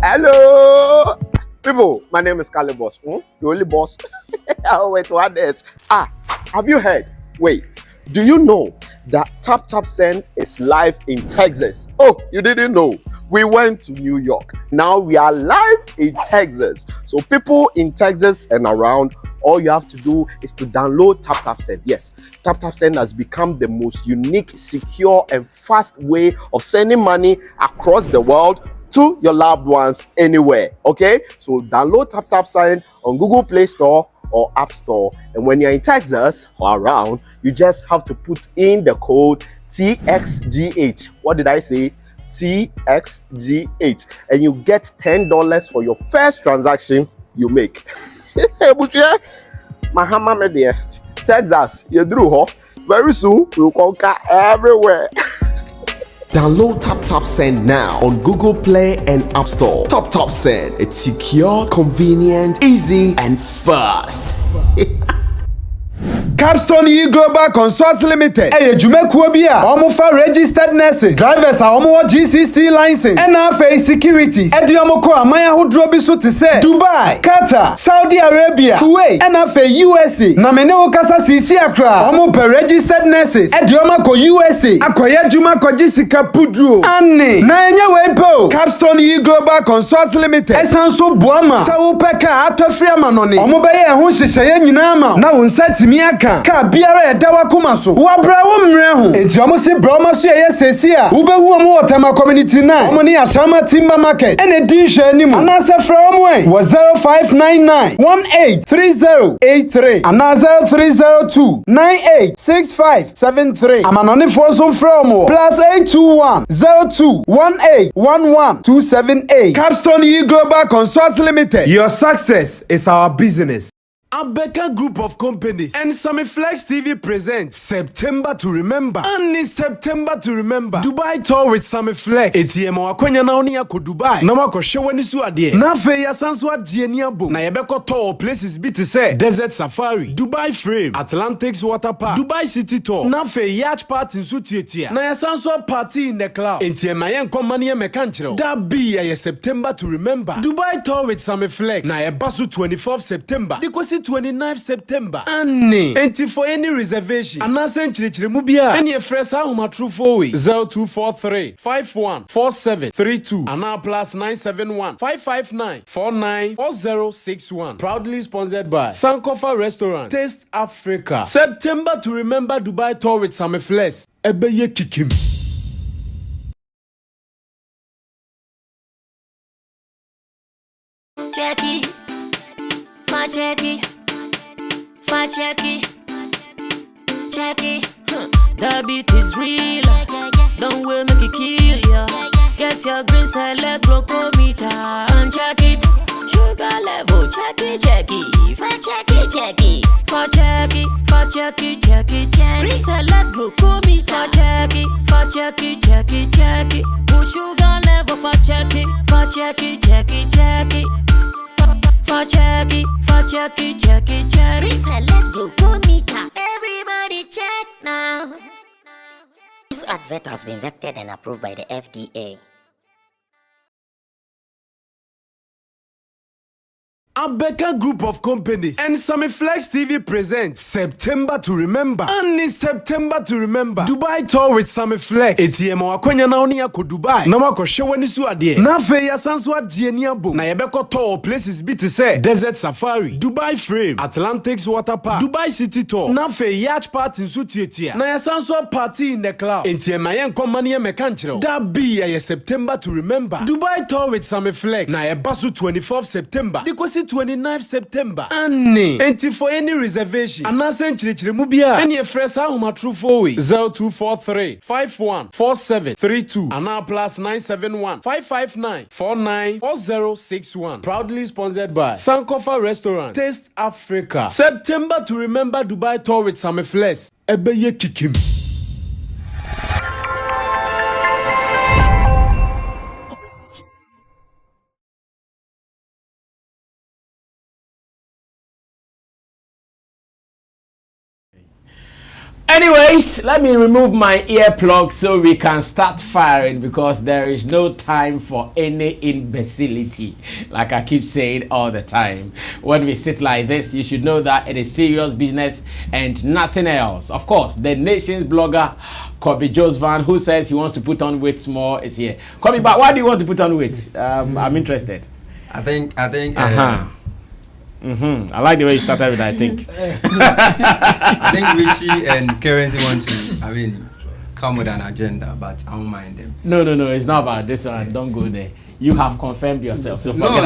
Hello, people. My name is Kale Boss. The only boss. Oh, wait, what is? Have you heard? Wait, do you know that Taptap Send is live in Texas? Oh, you didn't know? We went to New York. Now we are live in Texas. So people in Texas and around, all you have to do is to download Taptap Send. Yes, Taptap Send has become the most unique, secure, and fast way of sending money across the world to your loved ones anywhere. Okay, so download Taptap Send on Google Play Store or App Store, and when you're in Texas or around, you just have to put in the code TXGH. What did I say? TXGH, and you get $10 for your first transaction you make. Mahama media, Texas, you drew very soon we'll conquer everywhere. Download Taptap Send now on Google Play and App Store. Taptap Send, it's secure, convenient, easy, and fast. Capstone Global Consult Limited. Jumekuo bi a omo fa registered nurses, drivers a omo GCC license, NFA security. Edi omo ko amaya hodro bi so te se Dubai, Qatar, Saudi Arabia, Kuwait, NFA USA. Na mene wo kasa sisi akra. Omo per registered nurses. Edi omo ko USA. Akoya juma ko gisika pudro. Anne. Na enye we po. Capstone Global Consult Limited. Esanso boama. Sa wo peka atofri amanone. Omo be ye ho hyehyeye nyina ama. Na wo nsatimi aka ka biara edawa kuma so wa bra wo mre ho enti omo se bra omo so ye sesi a wo behu omo Otema community 9 omo ni Ashama Timber Market ene di hwe anim anase fra omo wo 0599 183083 ana 0302 986573 amanone fo so fra omo +821 02 1811278. Capstone Global Consult Limited. Your success is our business. Abeka Group of Companies and Sammy Flex TV presents September to Remember. Only September to Remember. Dubai tour with Sammy Flex. ATM wakwenya na oni yako Dubai. Na wako shewani su adie. Na fe ya sansu adjeni abo. Na yebeko tour places biti se Desert Safari, Dubai Frame, Atlantics Water Park, Dubai City Tour. Na fe yacht party nsu tietia. Na ya sansu party in the cloud. ATM ayen komani ya mekanchiro. Da be ya September to Remember. Dubai tour with Sammy Flex. Na yebasu 24th September. 29th September. Anne. Enti for any reservation. Anase nchirichiri mu bia. Any fresh ahoma true for we. 0243 514732. Ana plus 971 559 494061. Proudly sponsored by Sankofa Restaurant. Taste Africa. September to Remember Dubai tour with Sammy Flex. Ebeye kikim. Jackie. Jackie, that beat is real. Don't wait, make it kill ya. Get your green salad, glucometer, and check it. Sugar level, check it. Green salad, glucometer, check it. Push sugar level, check it. Check it. Reselect glucometer. Everybody check now. This advert has been vetted and approved by the FDA. Abeka Group of Companies and Sammy Flex TV presents September to Remember. Only September to Remember. Dubai tour with Sammy Flex. ATM wakwenya na oni yako Dubai. Na wako shewani su adie. Na fe ya sansu adjeni abo. Na yebeko tour places biti se Desert Safari, Dubai Frame, Atlantics Water Park, Dubai City Tour. Na fe yacht party nsu tietia. Na ya sansu party in the cloud. Enti mayen komani ya mekanchiro. Da be ya September to Remember. Dubai tour with Sammy Flex. Na yebasu 24th September. Dikosi 29th September. Annie. And for any reservation, anasen chirichiri mu bia. Any fresh home true for 0243 514732 and now plus 971 559 494061. Proudly sponsored by Sankofa Restaurant, Taste Africa. September to remember Dubai tour with Sammy Flex. Ebeye kikim. Anyways, let me remove my earplug so we can start firing, because there is no time for any imbecility. Like I keep saying all the time, when we sit like this, you should know that it is serious business and nothing else. Of course, the nation's blogger, Kobe Josvan, who says he wants to put on weight more, is here. Kobe, but why do you want to put on weight? I'm interested. I think. I like the way you started with that, I think. I think Richie and Currency want to, come with an agenda, but I don't mind them. No, it's not about this one. Don't go there. You have confirmed yourself, so forget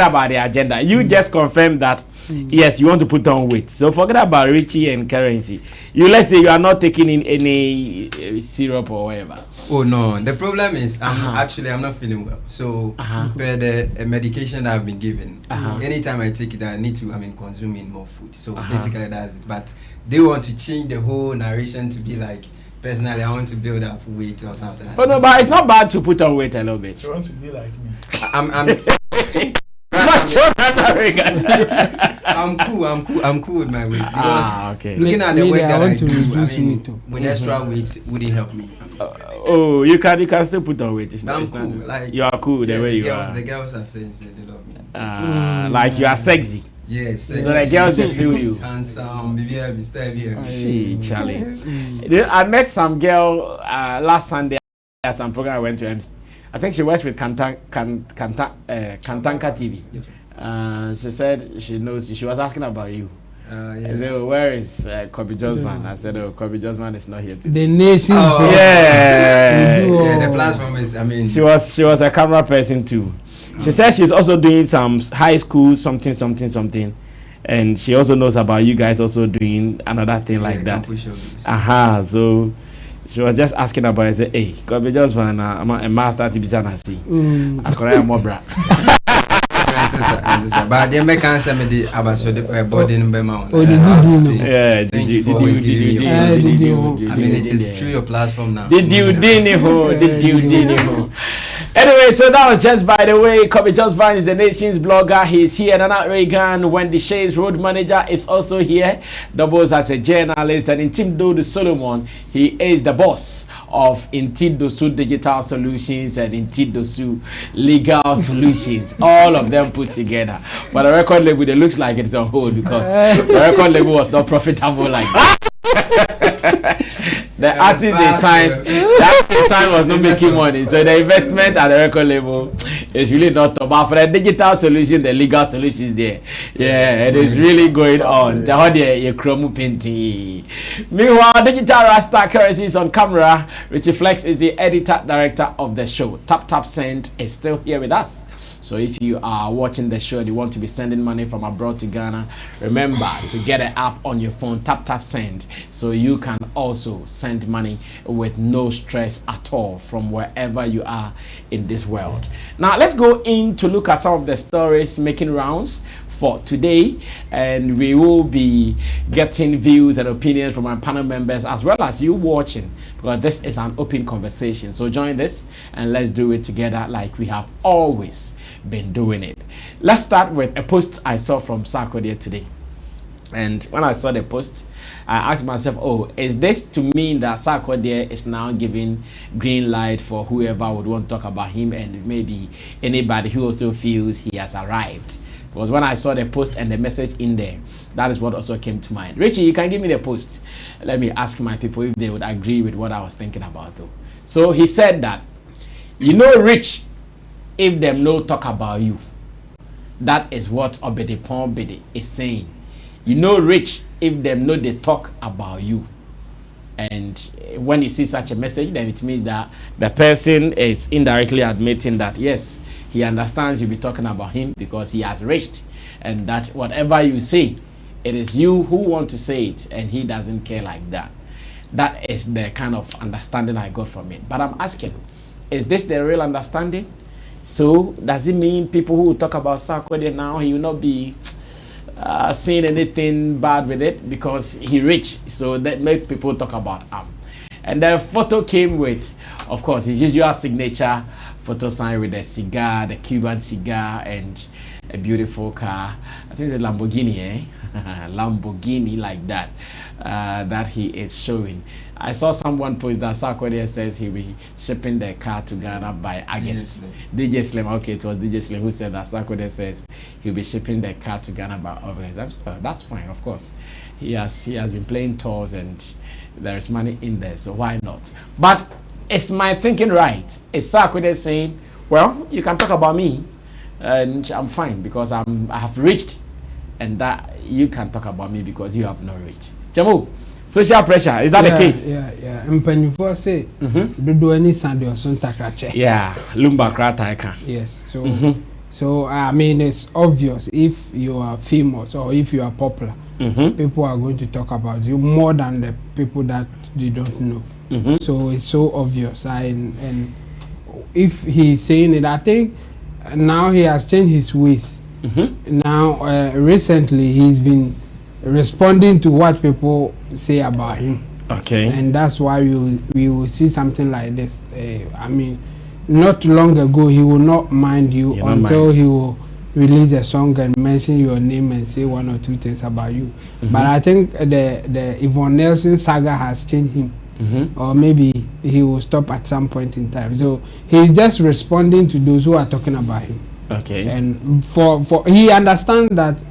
about the agenda. You just confirmed that, yes, you want to put on weight. So forget about Richie and Currency. Let's say you are not taking in any syrup or whatever. Oh no, the problem is I'm not feeling well. So per the medication that I've been given, anytime I take it, I need to consuming more food. So basically that's it. But they want to change the whole narration to be like, personally I want to build up weight or something. Oh no, but it's not bad to put on weight a little bit. You want to be like me? I'm cool with my weight, because looking at the work that I do, with extra weight wouldn't help me. You can still put on weight. I'm cool. Like, you are cool the way you are. The girls are saying they love me. Like you are sexy. Yes. So the girls they feel you. Handsome, maybe I be style here. Charlie. I met some girl last Sunday at some program I went to MC. I think she works with Kantanka TV. She said she knows you. She was asking about you. I said, where is Kobe Josman? I said, Kobe Josman is not here today. The nation's the platform is, She was a camera person too. She said she's also doing some high school something. And she also knows about you guys also doing another thing like that. So she was just asking about it. I said, hey, Kobe Josman, I'm a master to be sanasi. I call more bra. But they make answer me the about body number mount. Yeah, thank you for always giving me. It is through your platform now. Did you? Anyway, so that was just by the way. Kobe Josvan is the nation's blogger. He's here. Nana Reagan, Wendy Shay's road manager, is also here. Doubles as a journalist, and in Team Dodo Solomon, he is the boss of Intidosu Digital Solutions and Intidosu Legal Solutions, all of them put together. But the record label, it looks like it's on hold because the record label was not profitable like that. The artist they signed was not making money, so the investment at the record label is really not top. But for the digital solution, the legal solutions there, it is really going on. Meanwhile, Digital Rasta Currency is on camera. Richie Flex is the editor director of the show. Taptap Send is still here with us. So if you are watching the show and you want to be sending money from abroad to Ghana, remember to get an app on your phone, Taptap Send, so you can also send money with no stress at all from wherever you are in this world. Now let's go in to look at some of the stories making rounds for today, and we will be getting views and opinions from our panel members as well as you watching, because this is an open conversation. So join this and let's do it together like we have always been doing it. Let's start with a post I saw from Sarkodie today. And when I saw the post, I asked myself, oh, is this to mean that Sarkodie is now giving green light for whoever would want to talk about him, and maybe anybody who also feels he has arrived? Because when I saw the post and the message in there, that is what also came to mind. Richie, you can give me the post. Let me ask my people if they would agree with what I was thinking about though. So he said that, Rich, if them no talk about you. That is what Obedipon Bede is saying. Rich, if them know they talk about you. And when you see such a message, then it means that the person is indirectly admitting that yes, he understands you'll be talking about him because he has reached and that whatever you say, it is you who want to say it, and he doesn't care like that. That is the kind of understanding I got from it. But I'm asking, is this the real understanding? So does it mean people who talk about Sarkodie now, he will not be saying anything bad with it because he rich? So that makes people talk about and the photo came with, of course, his usual signature photo sign with a cigar, the Cuban cigar, and a beautiful car. I think it's a Lamborghini, eh? Lamborghini like that, that he is showing. I saw someone post that Sarkodie says he'll be shipping the car to Ghana by August. DJ Slim, okay, it was DJ Slim who said that. Sarkodie says he'll be shipping the car to Ghana by August. That's fine, of course. He has been playing tours and there is money in there, so why not? But is my thinking right? Is Sarkodie saying, well, you can talk about me and I'm fine because I have reached, and that you can talk about me because you have not reached? Jamu, social pressure, is that the case? Yeah. Mpenifo say, do any Sunday or Sunday krache. Yeah, lumba krata. Yes, so I mean, it's obvious if you are famous or if you are popular, people are going to talk about you more than the people that they don't know. So it's so obvious. And if he's saying it, I think now he has changed his ways. Now, recently he's been responding to what people say about him. Okay. And that's why we will see something like this. I mean, not long ago he will not mind you until he will release a song and mention your name and say one or two things about you. But I think the Yvonne Nelson saga has changed him. Or maybe he will stop at some point in time. So he's just responding to those who are talking about him. Okay. And for he understands that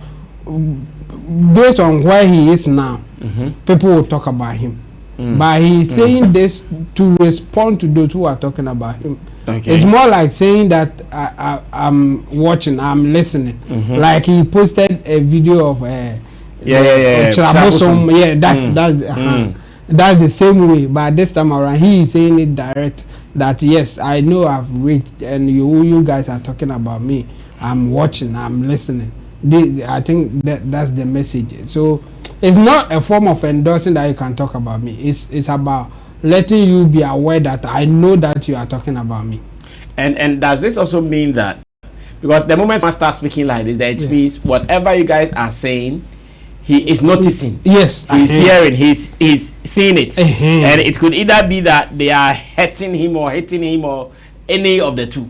based on where he is now, people will talk about him. But he's saying this to respond to those who are talking about him. Okay. It's more like saying that I'm watching, I'm listening. Like he posted a video of that's the same way. But this time around, he is saying it direct. That yes, I know I've reached, and you guys are talking about me. I'm watching, I'm listening. I think that's the message. So it's not a form of endorsing that you can talk about me. It's about letting you be aware that I know that you are talking about me. And does this also mean that, because the moment someone starts speaking like this, that it means whatever you guys are saying, he is noticing. Yes. He's hearing, he's seeing it. And it could either be that they are hurting him or hitting him or any of the two.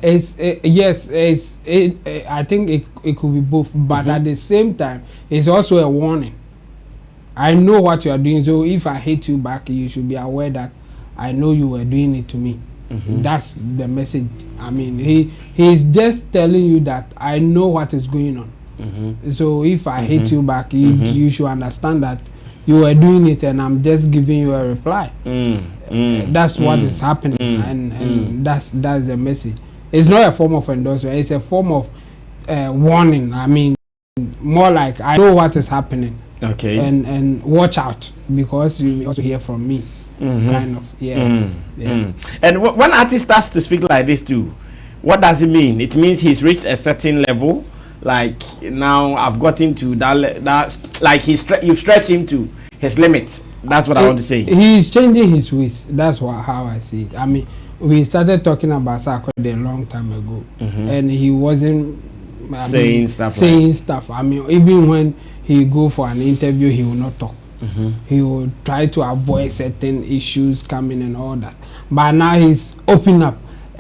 I think it could be both, but at the same time, it's also a warning. I know what you are doing, so if I hit you back, you should be aware that I know you were doing it to me. That's the message. I mean, he's just telling you that I know what is going on. So if I hit you back, you should understand that you were doing it and I'm just giving you a reply. That's what is happening, and that's the message. It's not a form of endorsement, it's a form of warning. I mean, more like I know what is happening. Okay. And watch out, because you may also hear from me. Kind of. And when artist starts to speak like this too, what does it mean? It means he's reached a certain level. Like now I've gotten to that like you've stretched him to his limits. That's what I want to say. He's changing his ways. That's how I see it. I mean, we started talking about Sarkodie a long time ago, and he wasn't saying stuff. I mean, even when he go for an interview, he will not talk. He will try to avoid certain issues coming and all that. But now he's open up.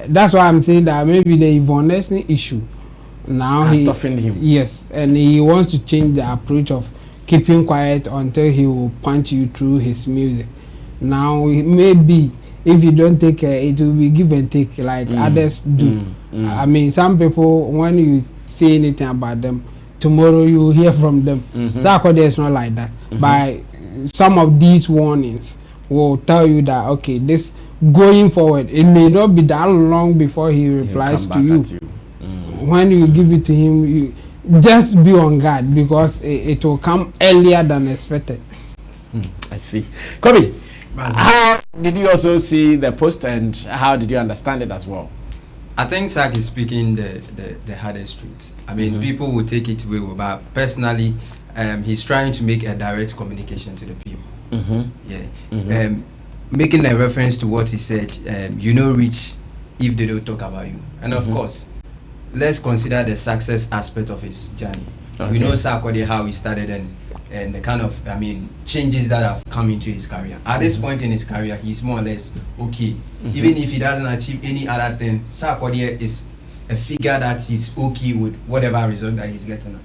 That's why I'm saying that maybe the Yvonne Nelson issue now has toughened him. Yes, and he wants to change the approach of keeping quiet until he will punch you through his music. Now maybe if you don't take care, it will be give and take like others do. I mean, some people, when you say anything about them, tomorrow you will hear from them. Sarkodie is not like that. By some of these warnings will tell you that okay, this going forward, it may not be that long before he replies to you. When you give it to him, you just be on guard, because it will come earlier than expected. I see. Kobe, how did you also see the post, and how did you understand it as well? I think Sak is speaking the hardest truth. I mean, people will take it way, but personally, he's trying to make a direct communication to the people. Yeah. Making a reference to what he said, you know, reach if they don't talk about you. And of course, let's consider the success aspect of his journey. Okay. We know Sarkodie, how he started and the kind of, I mean, changes that have come into his career. At this point in his career, he's more or less okay. Even if he doesn't achieve any other thing, Sarkodie is a figure that he's okay with whatever result that he's getting.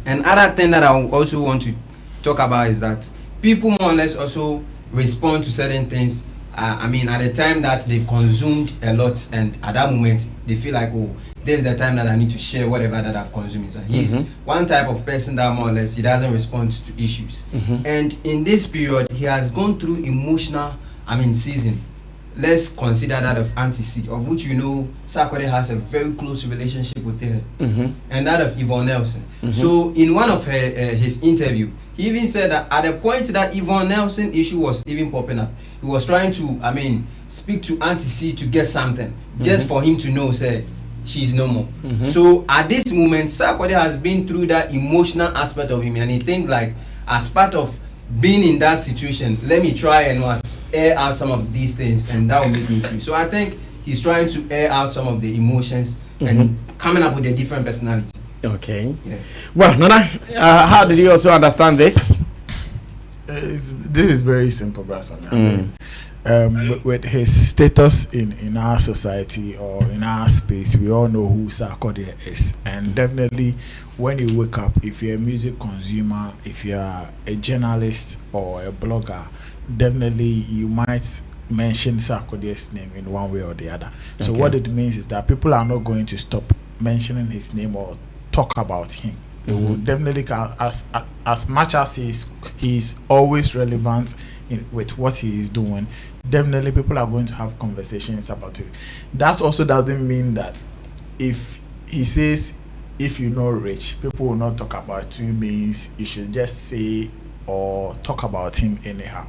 And other thing that I also want to talk about is that people more or less also respond to certain things. I mean, at the time that they've consumed a lot, and at that moment they feel like, oh, this is the time that I need to share whatever that I've consumed. He's one type of person that more or less he doesn't respond to issues. And in this period, he has gone through emotional, season. Let's consider that of Auntie C, of which you know Sarkodie has a very close relationship with her, and that of Yvonne Nelson. So in one of his interview, he even said that at the point that Yvonne Nelson issue was even popping up, he was trying to, speak to Auntie C to get something, just for him to know, say, she's no more. So at this moment, Sarkodie has been through that emotional aspect of him, and he think like, as part of being in that situation, let me try and air out some of these things, and that will make me free. So I think he's trying to air out some of the emotions and coming up with a different personality. Okay. Yeah. Well, Nana, how did you also understand this? This is very simple, Brasson. With his status in our society or in our space, we all know who Sarkodie is. And definitely, when you wake up, if you're a music consumer, if you're a journalist or a blogger, definitely you might mention Sarkodie's name in one way or the other. So what it means is that people are not going to stop mentioning his name or talk about him. It will definitely, as much as he's always relevant with what he is doing, definitely people are going to have conversations about it. That also doesn't mean that if he says, if you're not rich, people will not talk about you, means you should just say or talk about him anyhow.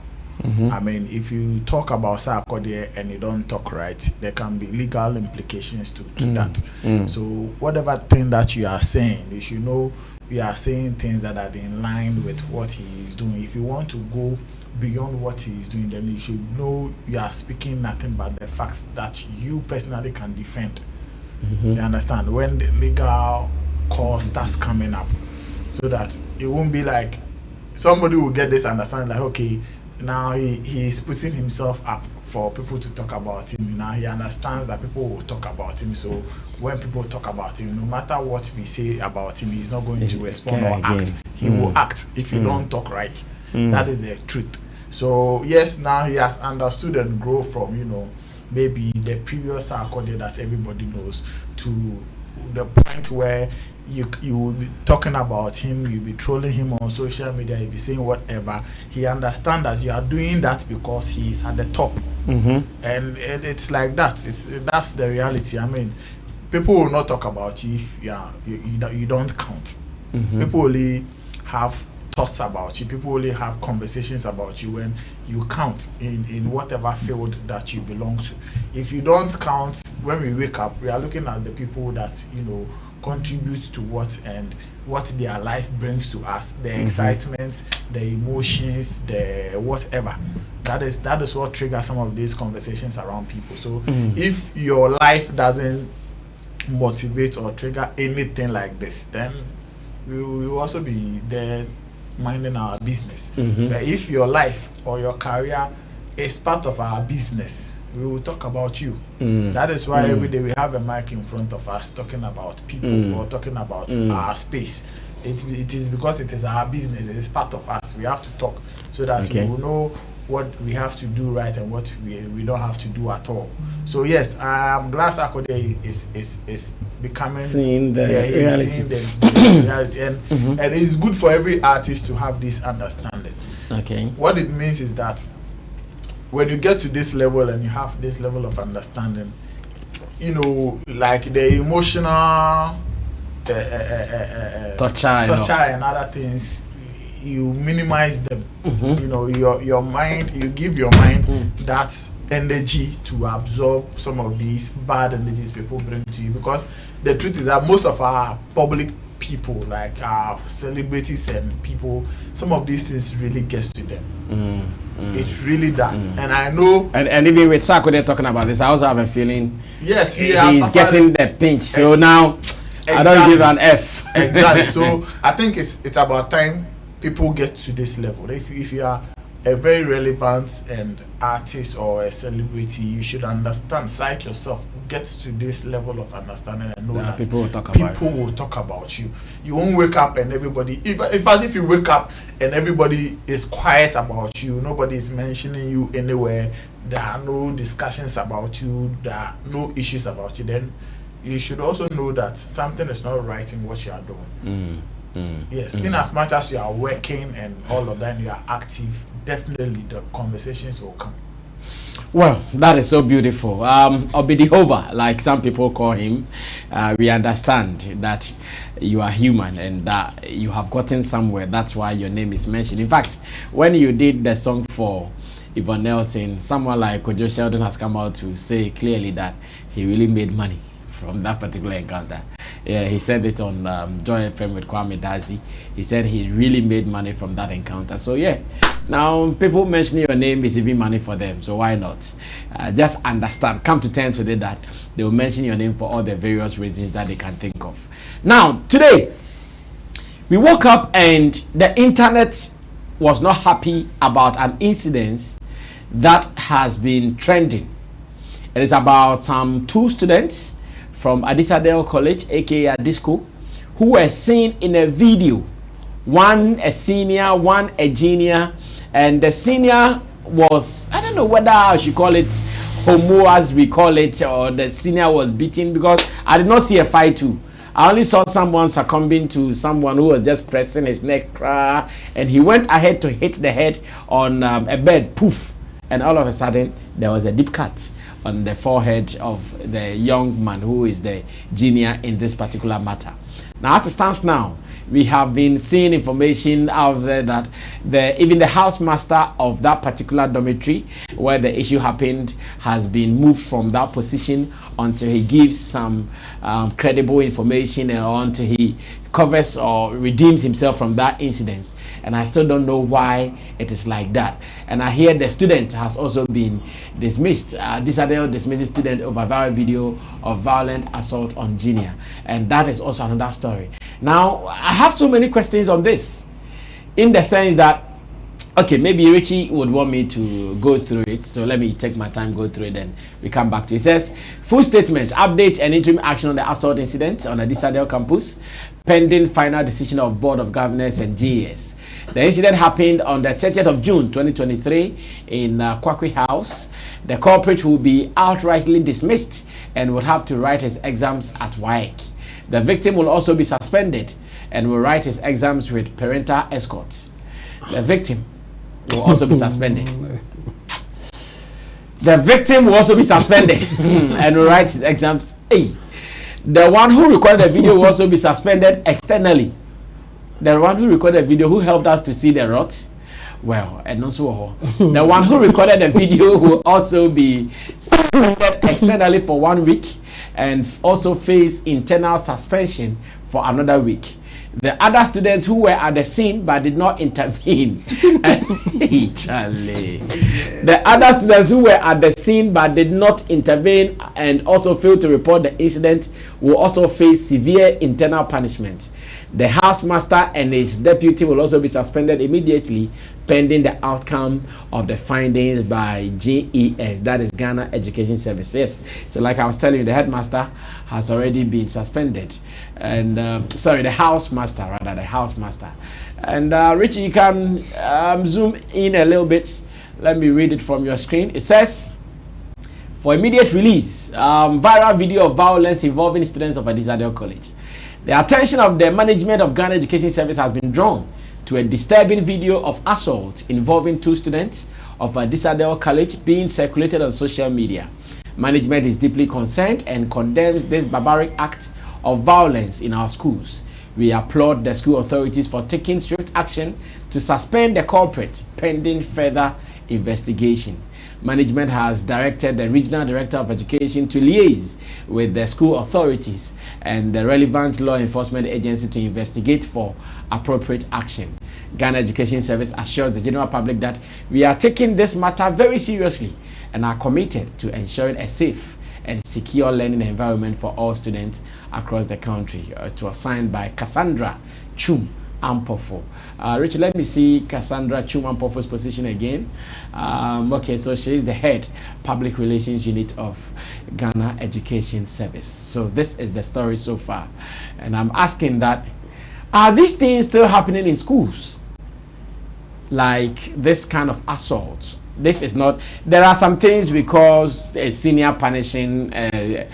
I mean, if you talk about Sarkodie and you don't talk right, there can be legal implications to that. So whatever thing that you are saying, you should know you are saying things that are in line with what he is doing. If you want to go beyond what he is doing, then you should know you are speaking nothing but the facts that you personally can defend. You understand? When the legal cause starts coming up, so that it won't be like somebody will get this understanding like, okay, now he is putting himself up for people to talk about him. Now he understands that people will talk about him. So when people talk about him, no matter what we say about him, he's not going to respond or act. He will act if you don't talk right. That is the truth. So yes, now he has understood and grown from, maybe the previous Sarkodie that everybody knows to the point where you will be talking about him, you'll be trolling him on social media, you'll be saying whatever. He understands that you are doing that because he is at the top. And it's like that. That's the reality. I mean, people will not talk about you if you don't count. People only have thoughts about you. People only have conversations about you when you count in whatever field that you belong to. If you don't count, when we wake up, we are looking at the people that contribute to what their life brings to us, the excitement, the emotions, the whatever. That is what triggers some of these conversations around people. So if your life doesn't motivate or trigger anything like this, then we will also be there minding our business. But if your life or your career is part of our business, we will talk about you. That is why every day we have a mic in front of us talking about people or talking about our space. It is because it is our business. It is part of us. We have to talk so that we will know what we have to do right and what we don't have to do at all. So yes, I'm glad Sarkodie is becoming seeing the reality. Seeing the reality, and it's good for every artist to have this understanding. What it means is that when you get to this level and you have this level of understanding, like the emotional torture and other things, you minimize them. You know, your mind, you give your mind that energy to absorb some of these bad energies people bring to you, because the truth is that most of our public people, like our celebrities and people, some of these things really gets to them. It really does. And I know, and even with Sarkodie talking about this, I also have a feeling yes, he's getting the pinch. So now I don't give an F. Exactly. So I think it's about time people get to this level. If you are a very relevant and artist or a celebrity, you should understand, psych yourself, get to this level of understanding and know that people will talk about you. You won't wake up and everybody, if you wake up and everybody is quiet about you, nobody is mentioning you anywhere, there are no discussions about you, there are no issues about you, then you should also know that something is not right in what you are doing. Yes, in as much as you are working and all of that, and you are active, definitely the conversations will come. Well, that is so beautiful. Obidihova, like some people call him, we understand that you are human and that you have gotten somewhere. That's why your name is mentioned. In fact, when you did the song for Yvonne Nelson, someone like Kojo Sheldon has come out to say clearly that he really made money from that particular encounter. Yeah, he said it on Joy FM with Kwame Dazi. He said he really made money from that encounter. So yeah, now people mentioning your name is even money for them. So why not? Just understand, come to terms with it that they will mention your name for all the various reasons that they can think of. Now, today, we woke up and the internet was not happy about an incident that has been trending. It is about some 2 students from Adisadel College, aka Adisco, who were seen in a video. One a senior, one a junior, and the senior was, I don't know whether I should call it homo as we call it, or the senior was beaten, because I did not see a fight too. I only saw someone succumbing to someone who was just pressing his neck, and he went ahead to hit the head on a bed, poof, and all of a sudden there was a deep cut on the forehead of the young man who is the junior in this particular matter. Now, as it stands now, we have been seeing information out there that even the housemaster of that particular dormitory where the issue happened has been moved from that position until he gives some credible information and until he covers or redeems himself from that incident. And I still don't know why it is like that. And I hear the student has also been dismissed. Adisadel dismisses student over viral video of violent assault on junior. And that is also another story. Now, I have so many questions on this, in the sense that, okay, maybe Richie would want me to go through it. So let me take my time, go through it, and we come back to it. It says, full statement, update and interim action on the assault incident on Adisadel campus, pending final decision of Board of Governors and GS. The incident happened on the 30th of June 2023 in Kwakwe House. The culprit will be outrightly dismissed and will have to write his exams at WAEC. The victim will also be suspended and will write his exams with parental escort. The victim will also be suspended. The victim will also be suspended and will write his exams. Hey, the one who recorded the video will also be suspended externally. The one who recorded the video, who helped us to see the rot, well, and also the one who recorded the video will also be suspended externally for 1 week and also face internal suspension for another week. The other students who were at the scene but did not intervene, the other students who were at the scene but did not intervene and also failed to report the incident will also face severe internal punishment. The housemaster and his deputy will also be suspended immediately pending the outcome of the findings by GES, that is Ghana Education Service. Yes, so like I was telling you, the headmaster has already been suspended, and the housemaster rather, the housemaster. And Richie, you can zoom in a little bit. Let me read it from your screen. It says, for immediate release, viral video of violence involving students of Adisadel College. The attention of the management of Ghana Education Service has been drawn to a disturbing video of assault involving 2 students of Adisadel College being circulated on social media. Management is deeply concerned and condemns this barbaric act of violence in our schools. We applaud the school authorities for taking strict action to suspend the culprit pending further investigation. Management has directed the Regional Director of Education to liaise with the school authorities and the relevant law enforcement agency to investigate for appropriate action. Ghana Education Service assures the general public that we are taking this matter very seriously and are committed to ensuring a safe and secure learning environment for all students across the country. It was signed by Cassandra Chum Ampofo. Richard, let me see Cassandra Chum Ampofo's position again. Okay, so she is the head public relations unit of Ghana Education Service. So this is the story so far. And I'm asking that, are these things still happening in schools? Like this kind of assault? This is not. There are some things because a senior punishing a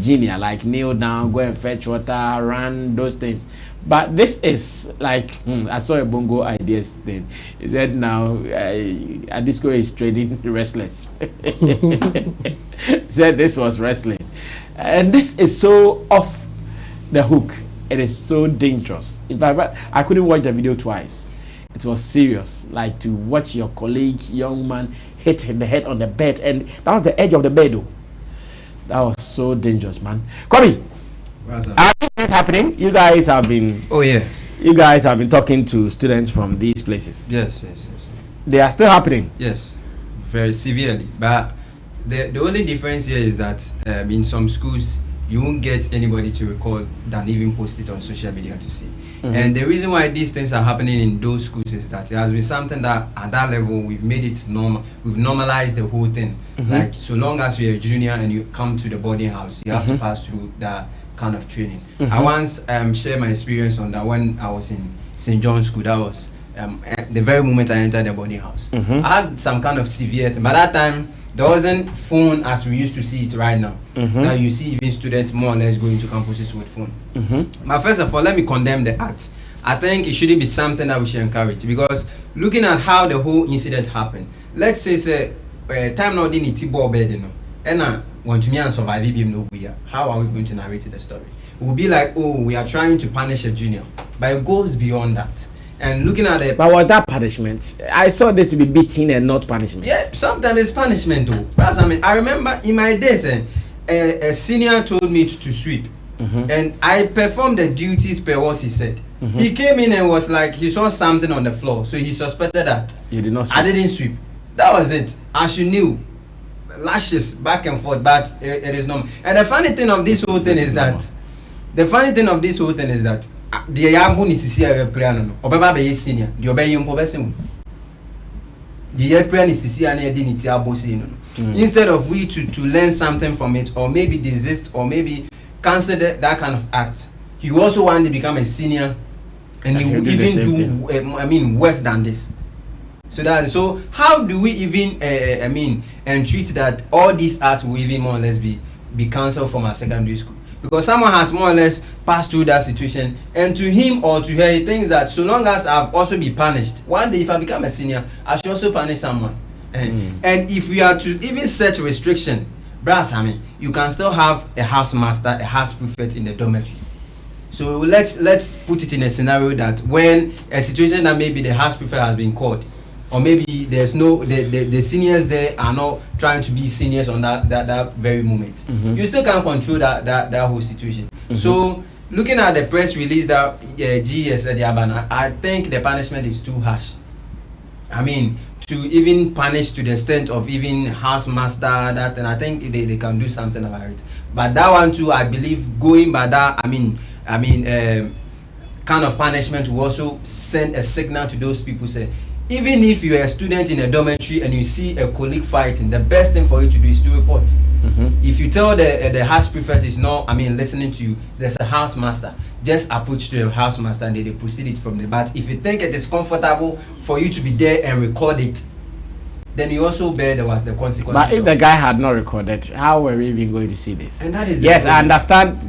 junior, like kneel down, go and fetch water, run, those things. But this is like I saw a Bongo Ideas thing. He said now Adisco is trading restless. He said this was wrestling, and this is so off the hook. It is so dangerous. In fact, I couldn't watch the video twice. It was serious, like to watch your colleague, young man, hit the head on the bed, and that was the edge of the bed, though. That was so dangerous, man. Kobe, are these things happening? You guys have been. Oh yeah. You guys have been talking to students from these places. Yes. They are still happening. Yes, very severely. But the only difference here is that in some schools you won't get anybody to record than even post it on social media to see. And the reason why these things are happening in those schools is that it has been something that at that level we've made it normal. We've normalized the whole thing. Like so long as you're a junior and you come to the boarding house, you have to pass through that kind of training. I once shared my experience on that when I was in St. John's School. That was the very moment I entered the boarding house. I had some kind of severe thing. By that time, there wasn't phone as we used to see it right now. Now you see even students more or less going to campuses with phone. But first of all, let me condemn the act. I think it shouldn't be something that we should encourage, because looking at how the whole incident happened, let's say time now didn't T-ball bed, you know, and want to me and survive no we are. How are we going to narrate the story? It will be like, oh, we are trying to punish a junior, but it goes beyond that. And looking at it, but was that punishment? I saw this to be beating and not punishment. Yeah, sometimes it's punishment though. That's, I mean, I remember in my days, a senior told me to sweep, and I performed the duties per what he said. He came in and was like, he saw something on the floor, so he suspected that you did not sweep. I didn't sweep. That was it. As you knew, lashes back and forth, but it is normal. And the funny thing of this whole thing is that, the Yambu is here piano, or Baba senior, the Obeyon Pobessim. The year plan is here and dignity abosino. Instead of we to learn something from it, or maybe desist, or maybe cancel that kind of act, he also wanted to become a senior, and he will even do worse than this. So how do we even entreat that all these acts will even more or less be cancelled from our secondary school? Because someone has more or less passed through that situation, and to him or to her, he thinks that so long as I've also been punished, one day if I become a senior, I should also punish someone. And if we are to even set restriction, Sammy, you can still have a house master, a house prefect in the dormitory. So let's put it in a scenario that when a situation that maybe the house prefect has been called, or maybe there's no the seniors there are not trying to be seniors on that very moment. You still can't control that whole situation. So looking at the press release that GS said, I think the punishment is too harsh. I mean, to even punish to the extent of even house master that, and I think they can do something about it. But that one too, I believe going by that, kind of punishment will also send a signal to those people say, even if you're a student in a dormitory and you see a colleague fighting, the best thing for you to do is to report. If you tell the house prefect is not, listening to you, there's a house master. Just approach to the house master and they proceed it from there. But if you think it is comfortable for you to be there and record it, then you also bear the consequences. But if the guy had not recorded, how were we even going to see this? And that is yes, I understand.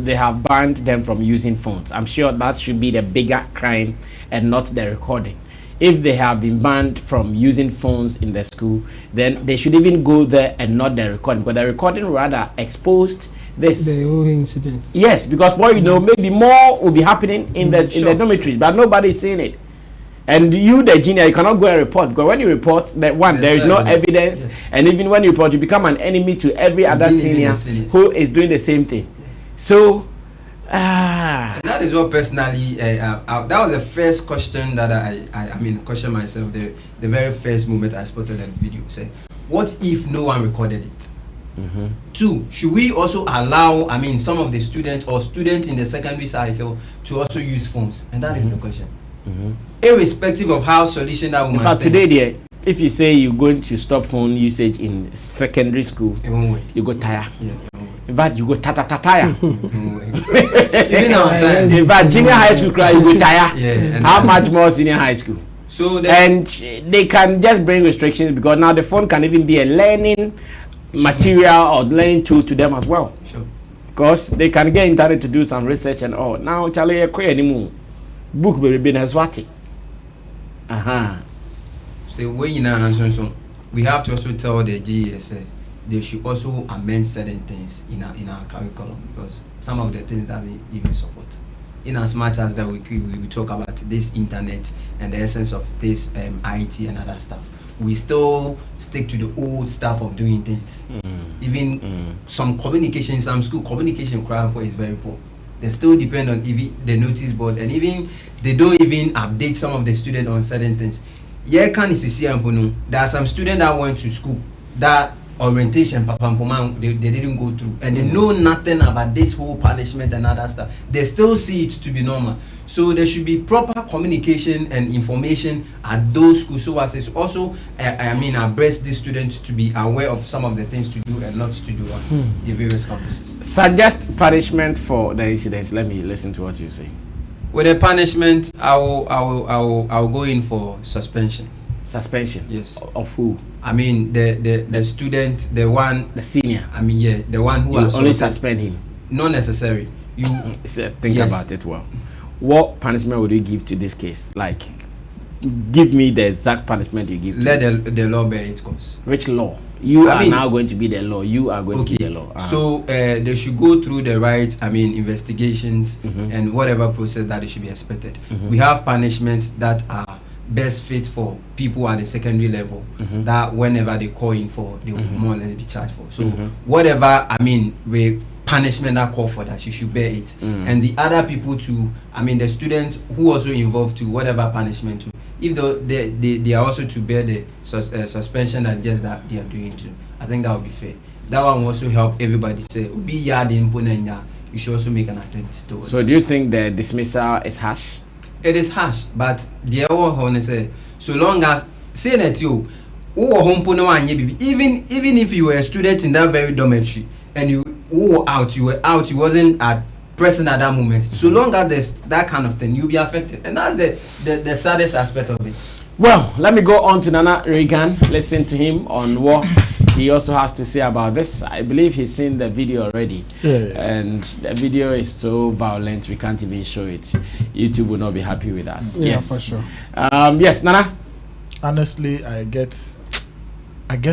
They have banned them from using phones. I'm sure that should be the bigger crime and not the recording. If they have been banned from using phones in the school, then they should even go there and not the recording, because the recording rather exposed this. The whole incident. Yes, because what you know, maybe more will be happening in the dormitories, but nobody is seeing it. And you, the junior, you cannot go and report, because when you report that one, there is no evidence, and even when you report, you become an enemy to every other senior who is doing the same thing. So, and that is what personally, that was the first question that I mean, question myself. The very first moment I spotted that video, say, what if no one recorded it? Two, should we also allow, I mean, some of the students or students in the secondary cycle to also use phones? And that is the question. Irrespective of how solution that woman. But today, dear, if you say you're going to stop phone usage in secondary school, you go tire. In fact, you go tire. In fact, junior high school cry, you go tire. How much more senior high school? So and they can just bring restrictions, because now the phone can even be a learning material or learning tool to them as well. Sure. Because they can get internet to do some research and all. Now, Charlie, anymore. Book will be Swati. So we have to also tell the GSA they should also amend certain things in our curriculum, because some of the things that we even support. In as much as that we talk about this internet and the essence of this IT and other stuff, we still stick to the old stuff of doing things. Even some communication, some school communication crowd is very poor. They still depend on even the notice board, and even they don't even update some of the students on certain things. There are some students that went to school that orientation they didn't go through, and they know nothing about this whole punishment and other stuff. They still see it to be normal. So there should be proper communication and information at those schools, so as to also abreast the students to be aware of some of the things to do and not to do on the various campuses. Suggest punishment for the incidents. Let me listen to what you say. With the punishment, I will go in for suspension. Suspension? Yes. Of who? I mean the student, the senior. I mean the one who has only suspend him. Not necessary. You think about it well. What punishment would you give to this case? Like, give me the exact punishment you give. Let the law bear its course. Which law? You are now going to be the law. You are going to be the law. So they should go through the right, investigations and whatever process that they should be expected. We have punishments that are best fit for people at the secondary level, that whenever they call in for, they will more or less be charged for. So whatever, we punishment that call for that, you should bear it. And the other people too, the students who also involved to whatever punishment too, if they are also to bear the suspension that just that they are doing too. I think that would be fair. That one will also help everybody say, be yard in Punenya, you should also make an attempt to. So do you think the dismissal is harsh? It is harsh, but the other say, so long as say that you even if you were a student in that very dormitory and you were out, you wasn't present at that moment. So long as there's that kind of thing, you'll be affected. And that's the saddest aspect of it. Well, let me go on to Nana Reagan, listen to him on what he also has to say about this. I believe he's seen the video already. And the video is so violent we can't even show it. YouTube will not be happy with us. Yes, for sure. Yes, Nana. Honestly, I get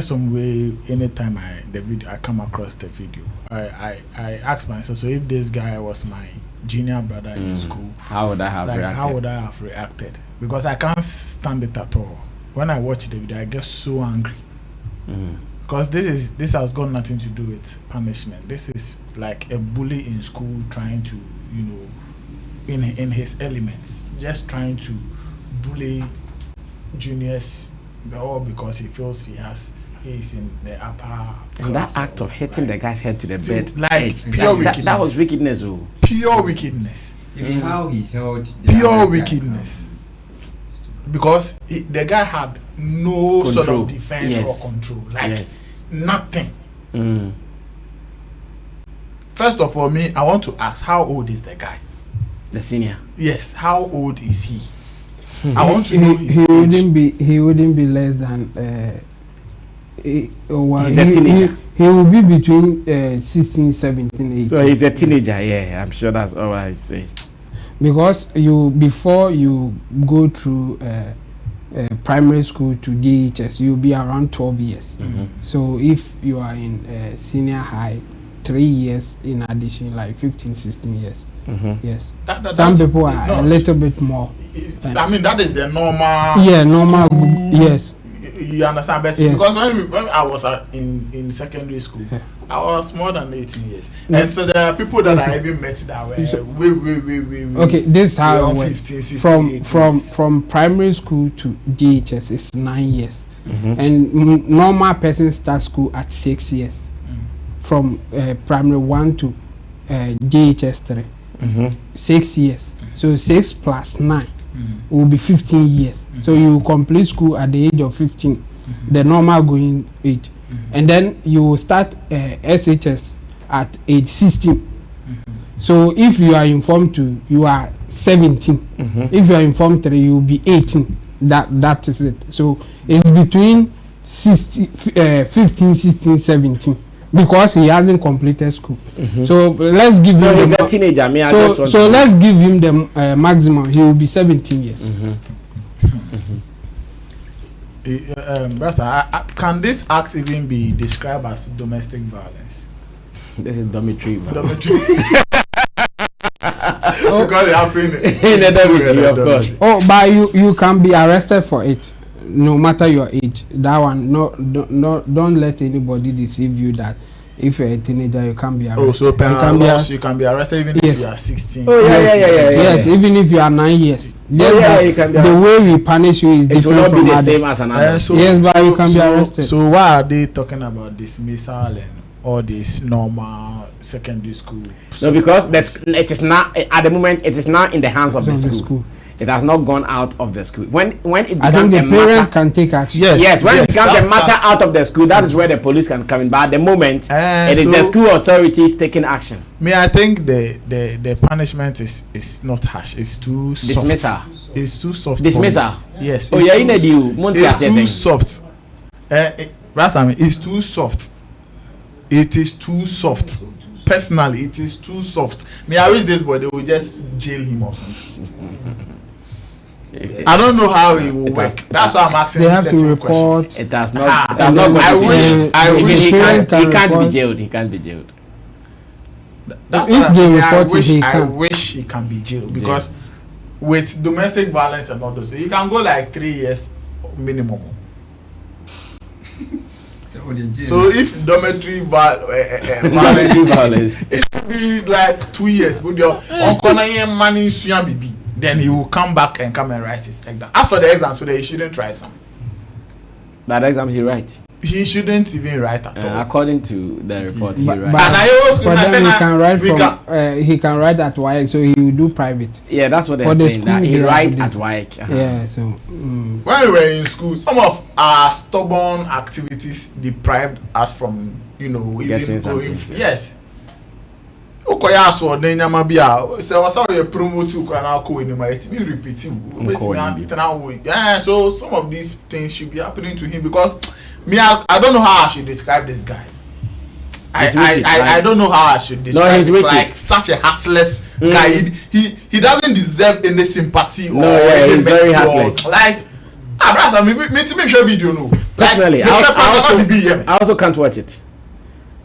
some way anytime I come across the video. I ask myself, so if this guy was my junior brother in school, how would I have reacted? How would I have reacted? Because I can't stand it at all. When I watch the video, I get so angry. Because this has got nothing to do with punishment. This is like a bully in school trying to, in his elements, just trying to bully juniors, all because he feels he's in the upper. And that act of hitting the guy's head to the bed, pure wickedness. That was wickedness, pure wickedness. Even how he held pure wickedness. Because the guy had no sort of defense or control, nothing. First of all, I want to ask, how old is the guy? The senior. Yes, how old is he? I want to know his age. He wouldn't be less than. He's a teenager. He will be between 16, 17, 18. So he's a teenager. Yeah, I'm sure that's all I say. Because before you go through primary school to DHS, you'll be around 12 years. So if you are in senior high, 3 years in addition, like 15, 16 years. Yes. Some That's people are a little bit more. I mean, that is the normal. Yeah, normal. school, Yes. You understand better? Yes. Because when I was in secondary school, I was more than 18 years. Mm. And so there are people that I even met that were way. Okay, this is how it beyond works. 15, 16, 18 years. From primary school to GHS is 9 years, Mm-hmm. and normal person start school at 6 years. From primary 1 to GHS 3, 6 years. So 6 plus 9 will be 15 years. So you complete school at the age of 15, the normal going age, and then you will start SHS at age 16. So if you are in Form 2, you are 17. If you are in Form 3, you will be 18. That is it. So it's between 15, 16, 17. Because he hasn't completed school. So let's give him. He's a teenager. I mean, so let's give him the maximum. He will be 17 years. Can this act even be described as domestic violence? This is dormitory. Dormitory. Because it happened In the dormitory, of course. Oh, but you can be arrested for it, no matter your age. That one, don't let anybody deceive you that if you're a teenager you can't be arrested. Oh, so you can be arrested even if you are 16. Oh yeah. Yes, even if you are 9 years. You can be the way we punish you is It will different not be from the others. same as an adult. Yes, but you can be arrested. So why are they talking about dismissal and all this normal secondary school? No, because it is not at the moment. It is not in the hands of the school. It has not gone out of the school. When it becomes I think the a parent matter, can take action. yes, when it becomes a that's- matter out of the school, that is where the police can come in. But at the moment, it is the so- school authorities taking action. I think the punishment is not harsh. It's too soft. Dismissal. It's too soft. Dismissal. Yes. Oh it's yeah, too- in the deal. It's too soft. It's too soft. It is too soft. Personally, it is too soft. I wish this boy they will just jail him or something. I don't know how it will work. That's why I'm asking They have to certain report. questions. It has not. Ah, It has not I gone to wish- jail. I Even wish he parents can't can be report. jailed. He can't be jailed. That's If what I'm they saying. report it, he I can. wish he can be jailed because with domestic violence and all those, you can go like 3 years minimum. So if dormitory violence, it should be like 2 years. But your uncle money then he will come back and come and write his exam. As for the exams, he shouldn't try some. That exam he writes. He shouldn't even write at all. According to the report, he But- writes. but- And I always For them, he can write we from. He can write at YX, so he will do private. Yeah, that's what For they're the saying. That school, he they writes have at to WAEC. Yeah, so. when we were in school, some of our stubborn activities deprived us from, even Getting going. something. Yes. Okoya so den nyama bia say was how you promote you can now go in my it mean repeating. Yeah, so some of these things should be happening to him because I don't know how I should describe this guy. I don't know how I should describe he's him. wicked. Like such a heartless guy. He doesn't deserve any sympathy or yeah, any he's very mercy or heartless. like brother, me share video no. Like Personally, I also can't watch it.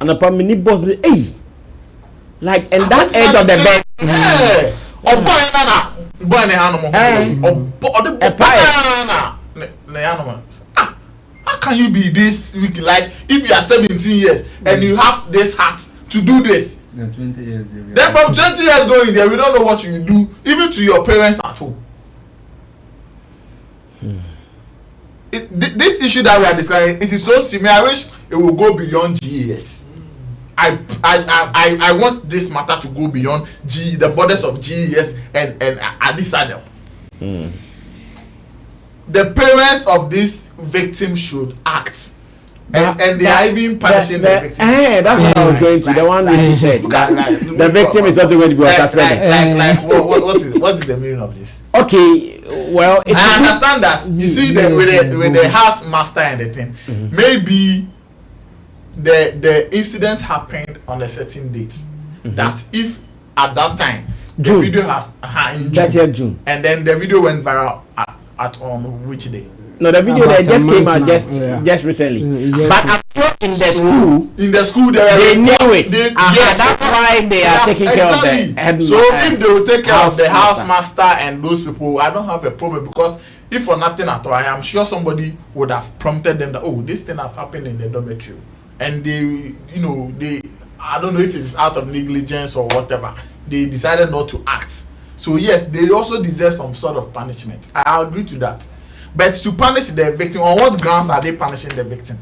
And upon mini boss, hey, like and that end of the bed. Yeah. Boy na animal. How can you be this weak? Like if you are 17 years and you have this heart to do this. 20 years. Then from 20 years going there, we don't know what you do, even to your parents at home. This issue that we are discussing, it is so similar. I wish it will go beyond GES. I want this matter to go beyond the borders of GES and Adisadel. The parents of this victim should act. And they are even punishing the victim. That's what I was going to. The one which he said. The victim is not going to be suspended. What is the meaning of this? Okay, well, I understand that. You see, with the house master and the thing, maybe the incident happened on a certain date. That if at that time June. the video has in That year June. and then the video went viral at on which day? No, the video About that just a came month out now, just recently. Yes. But in the school. In the school, They knew reports. it. Yes, That's why they are taking care of the head. So if they will take care of the housemaster. housemaster and those people, I don't have a problem, because if for nothing at all, I am sure somebody would have prompted them that, oh, this thing have happened in the dormitory, and they, I don't know if it's out of negligence or whatever, they decided not to act. So yes, they also deserve some sort of punishment. I agree to that. But to punish the victim, on what grounds are they punishing the victim?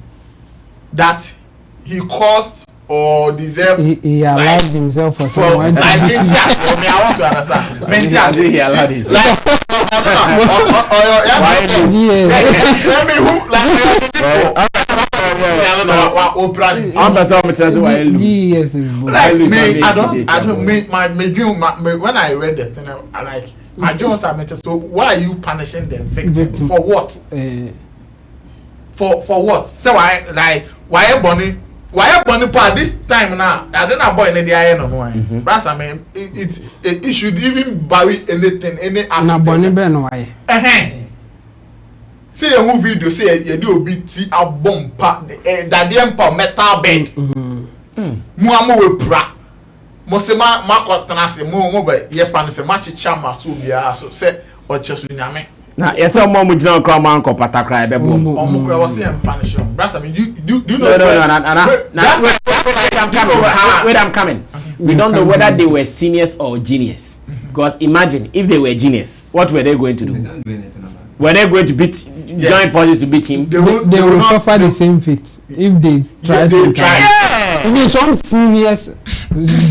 That he caused or deserved. He allowed himself for someone. Like, I want to understand. He allowed his. Yes, is both. Like me, I don't my dream, when I read the thing, I like my dream was admitted. So why are you punishing the victim for what? For what? So why Bonnie part this time now? I don't know boy in the eye no one. But I mean, it should even bury anything, any accident. Na Bonnie Ben why? See a movie video say you do beat a bomb part that the metal bed. Mu amu we pra. Mo se ma kwatana se mo be ye pa se ma chicha ma so bia so se o chesu nyame. Na yes mo mu gina ko man ko patakra be bom. Omo kura was say punish him. Brother, I mean you know. Wait, I'm coming. We don't know whether they were seniors or juniors. Because imagine if they were juniors, what were they going to do? Were they going to join forces to beat him? They will suffer the same fate if they try to try. Yeah. Even some seniors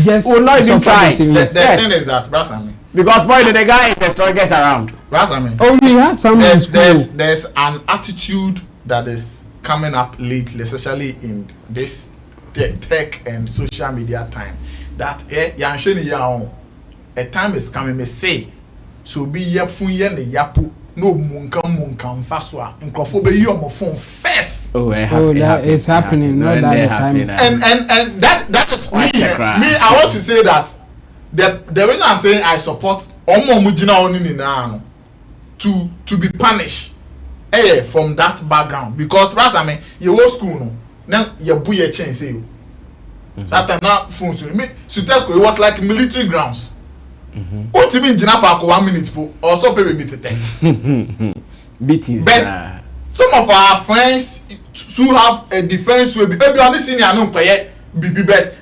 just will not even try. The thing is that, brother, I mean, because probably the guy is the strongest around. brother, I mean, Oh, we had some in school. there's an attitude that is coming up lately, especially in this tech and social media time, that a time is coming, may say, so be yapu no munka faswa and crofobia you on my phone first. That is happening. Not that the time is. And that is me. I want to say that the reason I'm saying I support to be punished from that background, because brother, I mean, you go school no now you buy a chain say you that now phone to me so it was like military grounds. What you mean Jina for 1 minute po also pay beat it. Beatings. But some of our friends who have a defense will be only senior no play be bet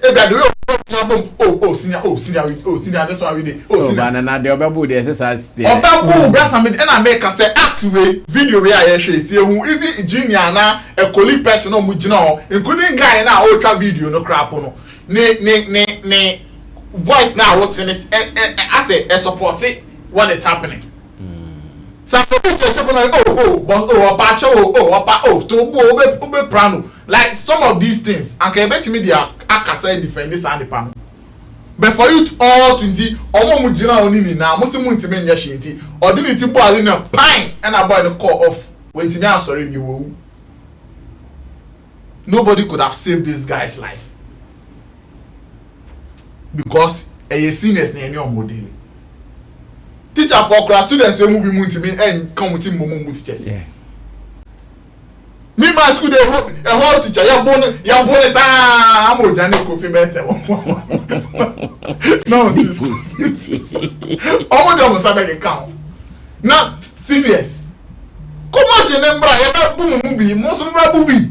senior this one we dey Banana the obebu the exercise there. Obebu brasa me and I make say act way video we are share see even junior na a colleague person no mu Jina including guy na ultra video no crap no ne voice now what's in it as a support it what is happening. So for people to like some of these things and can bet me they are akasa defend this and the panel. But for you to all 20 omo mujina onini na musimu ntime nya shinti ordinity boy na pine and about the call off when to me sorry you. Nobody could have saved this guy's life because a seniors na any model. Teacher for class students we move me and come with him mumu teachers. Yeah. Me my school a whole teacher ya bonus am odane Kofi best. No sis. Omo dem sabe ke count. Now seniors. Comment se nembra ya ba bumu bi mo so ba bubi.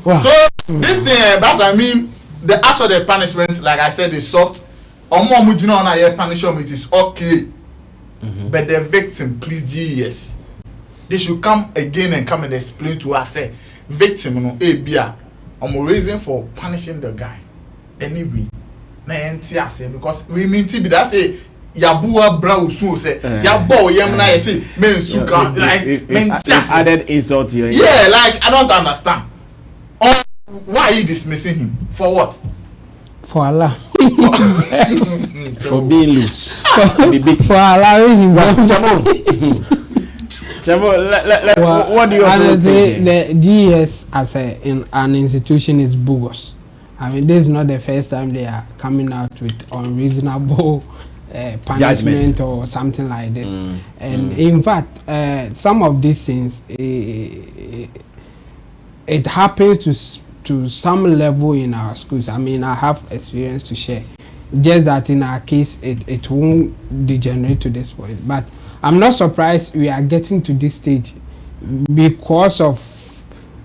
So this thing that's I mean the as for the punishment like I said is soft. Omo mujina on a punishment it is okay. But the victim please GS. They should come again and come and explain to us say victim no bia reason for punishing the guy anyway na enti because we mean to be that say yabuwa bra usu say yabo yem na say men suka like men added insult here. Yeah, like I don't understand. Why are you dismissing him for what? For Allah. For being loose. For allowing him. What do you also think? The GS as an institution is bogus. I mean, this is not the first time they are coming out with unreasonable punishment judgment or something like this. And in fact, some of these things, it happens to some level in our schools. I mean, I have experience to share. Just that in our case, it won't degenerate to this point. But I'm not surprised we are getting to this stage because of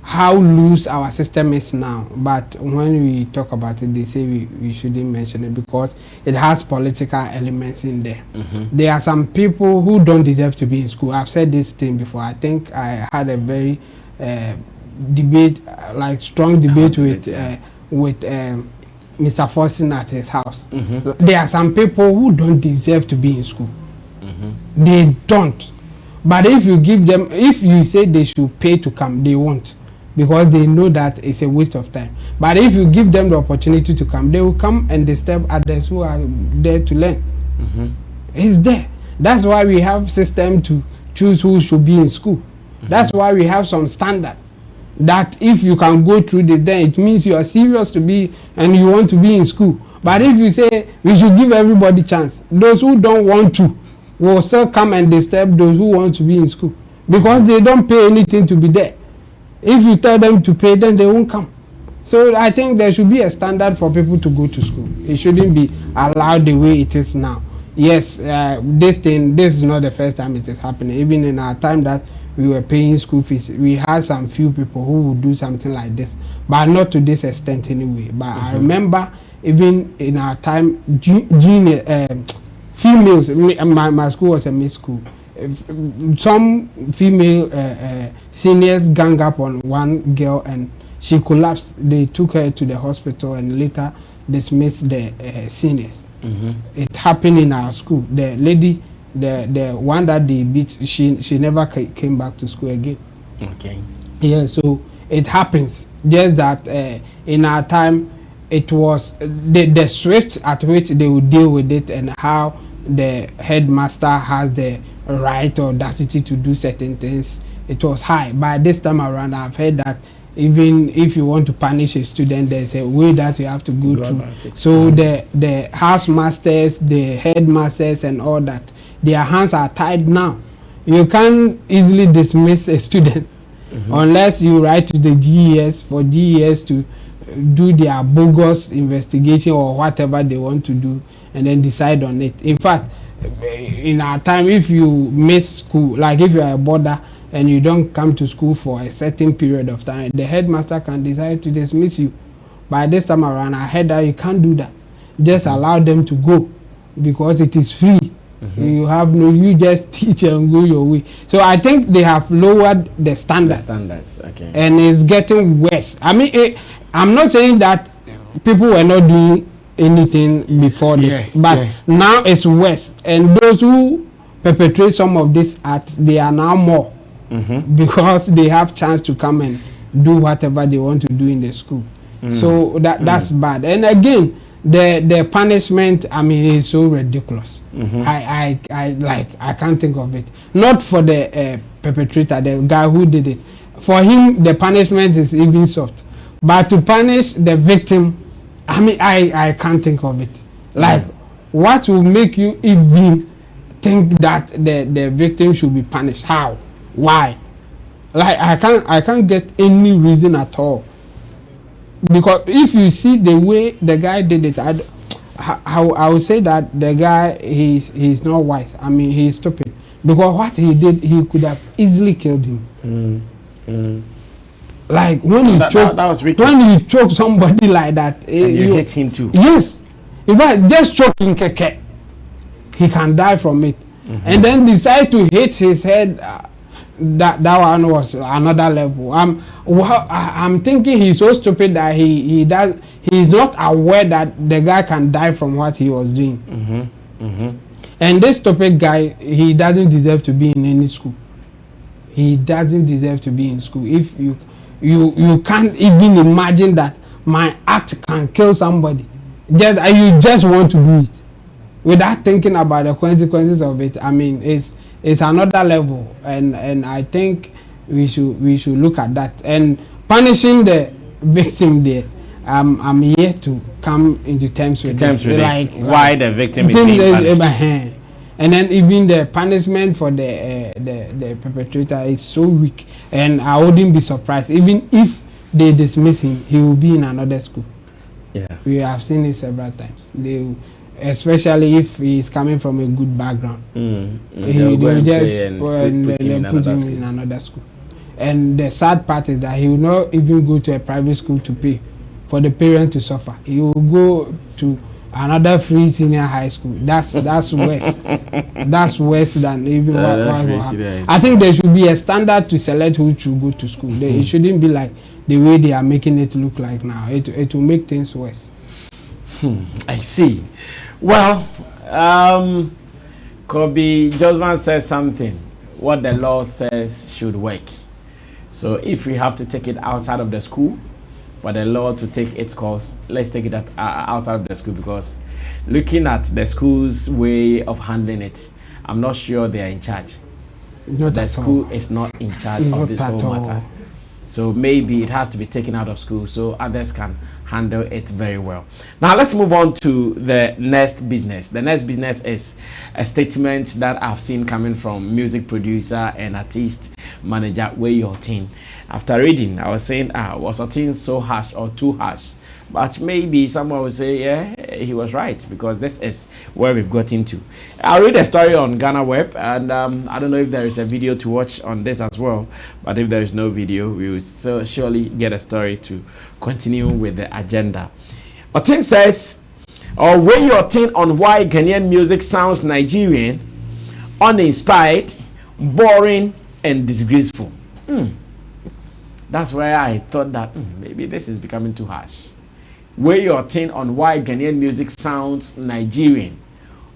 how loose our system is now. But when we talk about it, they say we shouldn't mention it because it has political elements in there. There are some people who don't deserve to be in school. I've said this thing before. I think I had a very debate, like strong debate with Mr. Forson at his house. There are some people who don't deserve to be in school. They don't. But if you give them, if you say they should pay to come, they won't, because they know that it's a waste of time. But if you give them the opportunity to come, they will come and disturb others who are there to learn. It's there. That's why we have system to choose who should be in school. That's why we have some standard that if you can go through this, then it means you are serious to be and you want to be in school. But if you say we should give everybody chance, those who don't want to will still come and disturb those who want to be in school, because they don't pay anything to be there. If you tell them to pay, then they won't come. So I think there should be a standard for people to go to school. It shouldn't be allowed the way it is now. Yes, this is not the first time it is happening. Even in our time that we were paying school fees, we had some few people who would do something like this, but not to this extent anyway. But I remember even in our time, females, my school was a mixed school. Some female seniors gang up on one girl and she collapsed. They took her to the hospital and later dismissed the seniors. It happened in our school. The lady, the one that they beat, she never came back to school again. Okay. Yeah, so it happens. Just that in our time, it was the swift at which they would deal with it and how the headmaster has the right or audacity to do certain things. It was high. By this time around, I've heard that even if you want to punish a student, there's a way that you have to go through. So the housemasters, the headmasters and all that, their hands are tied now. You can't easily dismiss a student unless you write to the GES for GES to do their bogus investigation or whatever they want to do and then decide on it. In fact, in our time, if you miss school, like if you are a boarder and you don't come to school for a certain period of time, the headmaster can decide to dismiss you. By this time around, I heard that you can't do that. Just allow them to go because it is free. You just teach and go your way. So I think they have lowered the standards. Okay. And it's getting worse. I mean, I'm not saying that people were not doing anything before this, but now it's worse. And those who perpetrate some of this act, they are now more because they have chance to come and do whatever they want to do in the school. So that's bad. And again, the punishment, I mean, is so ridiculous. I can't think of it. Not for the perpetrator, the guy who did it. For him, the punishment is even soft. But to punish the victim, I mean, I can't think of it. Like, what will make you even think that the victim should be punished? How? Why? Like, I can't get any reason at all. Because if you see the way the guy did it, I would say that the guy, he's not wise. I mean, he's stupid. Because what he did, he could have easily killed him. Like when you choke somebody like that, and you hit him too. Yes, in fact, just choking keke, he can die from it, and then decide to hit his head. That one was another level. I'm thinking he's so stupid that he's not aware that the guy can die from what he was doing. And this stupid guy, he doesn't deserve to be in any school. He doesn't deserve to be in school. If you can't even imagine that my act can kill somebody, you just want to do it without thinking about the consequences of it. I mean, it's another level, and I think we should look at that and punishing the victim there. I'm here to come into terms with it. Like why the victim is being punished. And then even the punishment for the perpetrator is so weak, and I wouldn't be surprised even if they dismiss him, he will be in another school. Yeah. We have seen it several times. Especially if he is coming from a good background. They will just put him in another school. And the sad part is that he will not even go to a private school to pay for the parent to suffer. He will go to another free senior high school. That's worse. That's worse than even what will happen. I think there should be a standard to select who should go to school. It shouldn't be like the way they are making it look like now. It will make things worse. I see. Well, Kobe Josman says something. What the law says should work. So if we have to take it outside of the school, for the law to take its course, let's take it outside of the school, because looking at the school's way of handling it, I'm not sure they are in charge. The school is not in charge of this whole matter. So maybe it has to be taken out of school so others can handle it very well. Now let's move on to the next business. The next business is a statement that I've seen coming from music producer and artist manager Way Yotin. After reading, I was saying, was Yotin so harsh or too harsh? But maybe someone will say, yeah, he was right, because this is where we've got into. I'll read a story on Ghana Web, and I don't know if there is a video to watch on this as well. But if there is no video, we will still surely get a story to continue with the agenda. Yotin says, or weigh your thing on why Ghanaian music sounds Nigerian, uninspired, boring, and disgraceful. That's where I thought that maybe this is becoming too harsh. Weigh your thing on why Ghanaian music sounds Nigerian,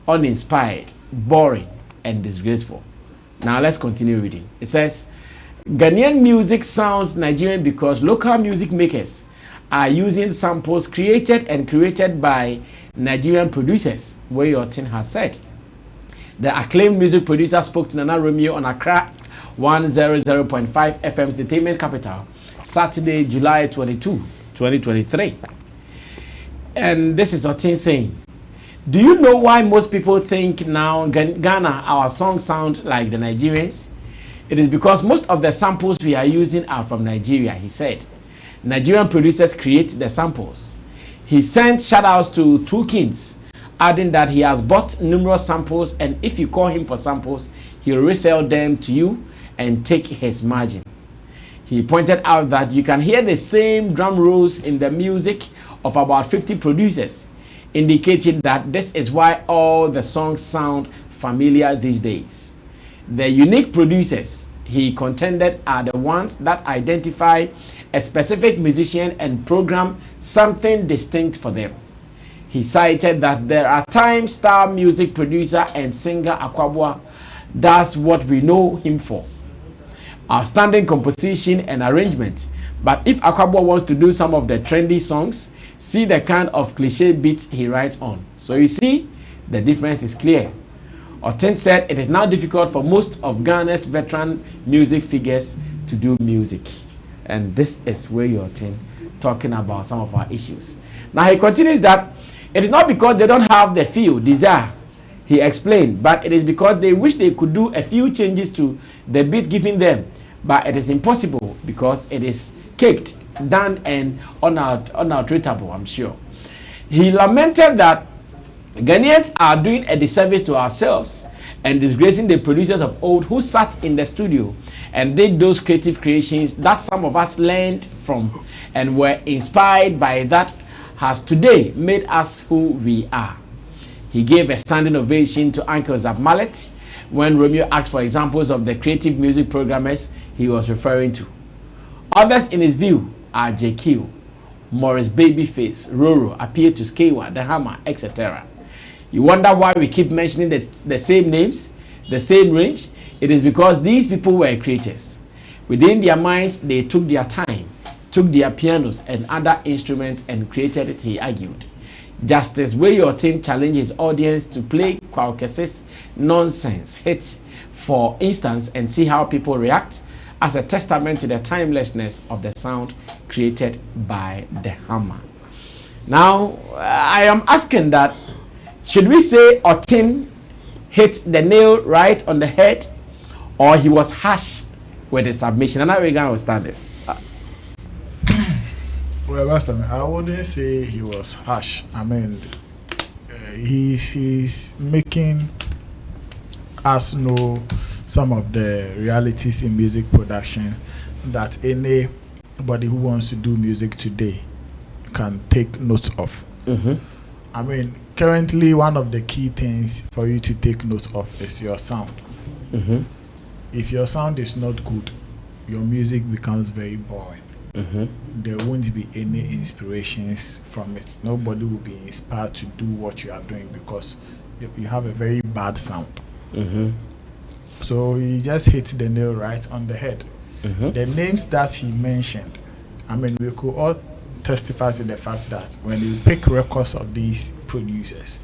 uninspired, boring, and disgraceful. Now let's continue reading. It says, Ghanaian music sounds Nigerian because local music makers are using samples created and curated by Nigerian producers, Weigh your thing has said. The acclaimed music producer spoke to Nana Romeo on Accra 100.5 FM's entertainment capital, Saturday, July 22, 2023. And this is Yotin saying, do you know why most people think now Ghana, our songs sound like the Nigerians? It is because most of the samples we are using are from Nigeria, he said. Nigerian producers create the samples. He sent shoutouts to Two Kings, adding that he has bought numerous samples, and if you call him for samples, he'll resell them to you and take his margin. He pointed out that you can hear the same drum rolls in the music of about 50 producers, indicating that this is why all the songs sound familiar these days. The unique producers, he contended, are the ones that identify a specific musician and program something distinct for them. He cited that there are times star music producer and singer Akwabwa does what we know him for, outstanding composition and arrangement. But if Akwabwa wants to do some of the trendy songs, see the kind of cliche beats he writes on. So you see, the difference is clear. Yotin said it is now difficult for most of Ghana's veteran music figures to do music. And this is where Yotin talking about some of our issues. Now he continues that it is not because they don't have the feel, desire, he explained, but it is because they wish they could do a few changes to the beat given them. But it is impossible because it is caked, done, and unalterable, I'm sure. He lamented that Ghanaians are doing a disservice to ourselves and disgracing the producers of old who sat in the studio and did those creative creations that some of us learned from and were inspired by, that has today made us who we are. He gave a standing ovation to Uncle Zab Mallet when Romeo asked for examples of the creative music programmers he was referring to. Others in his view are JQ, Morris Babyface, Roro, Appear to Skewa, The Hammer, etc. You wonder why we keep mentioning the same names, the same range? It is because these people were creators. Within their minds, they took their time, took their pianos and other instruments and created it, he argued. Justice Way Yotin challenged his audience to play Kwaukesis nonsense hits, for instance, and see how people react, as a testament to the timelessness of the sound created by the Hammer. Now, I am asking that, should we say Yotin hit the nail right on the head, or he was harsh with his submission? And now we're going to start this. Well, Pastor, I wouldn't say he was harsh. I mean, he's making us know some of the realities in music production that anybody who wants to do music today can take note of. I mean, currently one of the key things for you to take note of is your sound. If your sound is not good, your music becomes very boring. There won't be any inspirations from it. Nobody will be inspired to do what you are doing because you have a very bad sound. So he just hit the nail right on the head. The names that he mentioned, I mean, we could all testify to the fact that when you pick records of these producers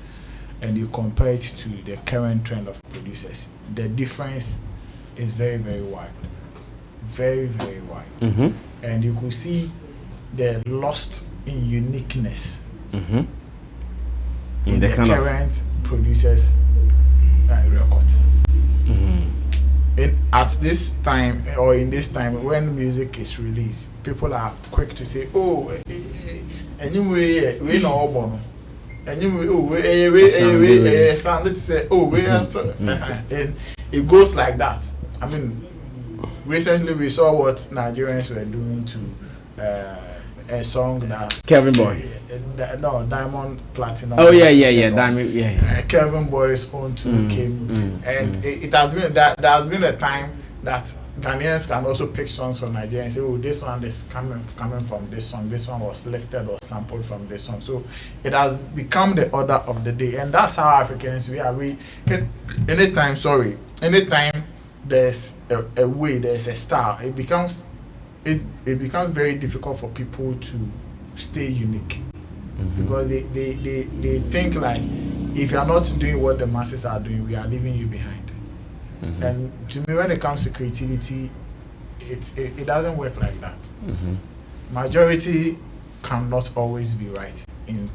and you compare it to the current trend of producers, the difference is very, very wide. Very, very wide. And you could see the lost in uniqueness in the current producers' records. At this time, or in this time, when music is released, people are quick to say, "Oh, anyway, we know about anyway, oh, we sound. Let's say, oh, we are so," and it goes like that. I mean, recently we saw what Nigerians were doing to a song that Kevin Boy. No, Diamond Platinum. Oh yeah, Diamond, yeah. Kevin Boy's own too came, and it has been that there has been a time that Ghanaians can also pick songs from Nigeria and say, oh, this one is coming from this song. This one was lifted or sampled from this song. So it has become the order of the day, and that's how Africans we are. Anytime there's a way, there's a style, it becomes very difficult for people to stay unique, because they think like, if you are not doing what the masses are doing, we are leaving you behind. And to me, when it comes to creativity, it doesn't work like that. Majority cannot always be right in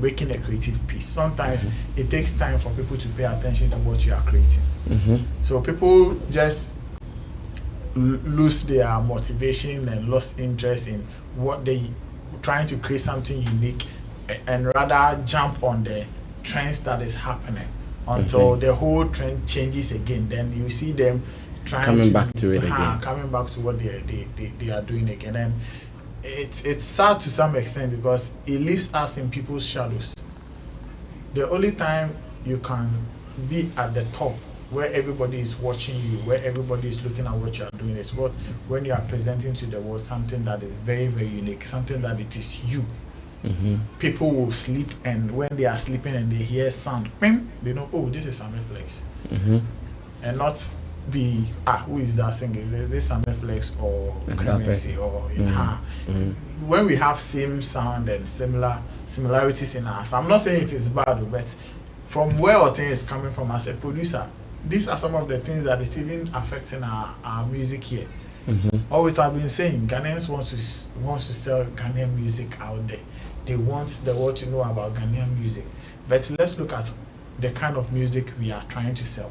making a creative piece. Sometimes it takes time for people to pay attention to what you are creating. So people just lose their motivation and lost interest in what they trying to create something unique, and rather jump on the trends that is happening until the whole trend changes again. Then you see them coming back to what they are doing again. And it's sad to some extent, because it leaves us in people's shadows. The only time you can be at the top, where everybody is watching you, where everybody is looking at what you are doing, is when you are presenting to the world something that is very, very unique, something that it is you. People will sleep, and when they are sleeping and they hear sound, they know, oh, this is Sammy Flex. And not be, who is that singing? Is this Sammy Flex or Clemency or when we have same sound and similarities in us. I'm not saying it is bad, but from where our thing is coming from as a producer, these are some of the things that is even affecting our music here. Always I've been saying, Ghanaians want to sell Ghanaian music out there. They want the world to know about Ghanaian music. But let's look at the kind of music we are trying to sell.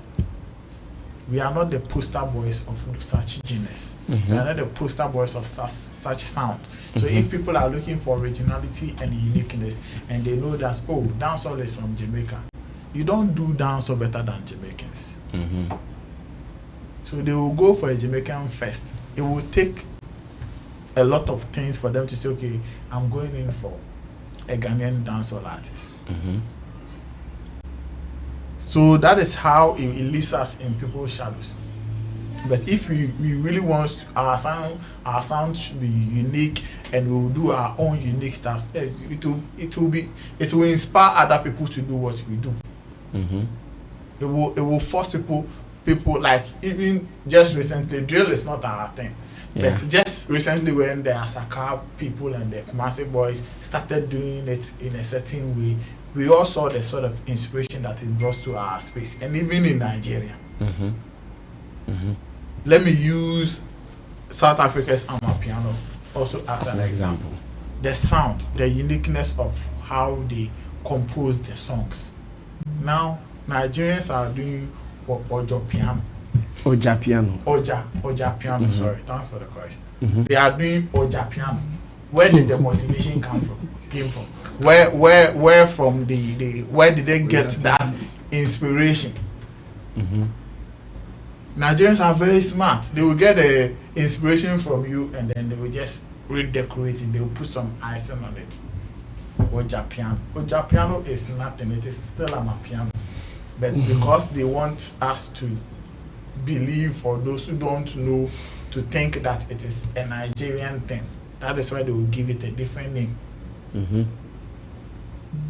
We are not the poster boys of such genius. We are not the poster boys of such sound. So if people are looking for originality and uniqueness, and they know that, oh, dancehall is from Jamaica, you don't do dancehall better than Jamaicans. So they will go for a Jamaican first. It will take a lot of things for them to say, okay, I'm going in for a Ghanaian dancehall artist. So that is how it leaves us in people's shadows. But if we really want our sound should be unique, and we will do our own unique stuff, it will inspire other people to do what we do. It will force people like, even just recently, drill is not our thing. But just recently, when the Asaka people and the Kumasi boys started doing it in a certain way, we all saw the sort of inspiration that it brought to our space, and even in Nigeria. Let me use South Africa's Amapiano also as an example. The sound, the uniqueness of how they compose the songs. Now, Nigerians are doing Ojo piano. Oja piano, sorry, thanks for the correction. They are doing Oja piano. Where did the motivation came from? Where from where did they get that inspiration? Nigerians are very smart. They will get the inspiration from you, and then they will just redecorate it. They will put some icing on it. Oja piano is nothing. It is still a piano, but because they want us to believe, or those who don't know, to think that it is a Nigerian thing. That is why they will give it a different name.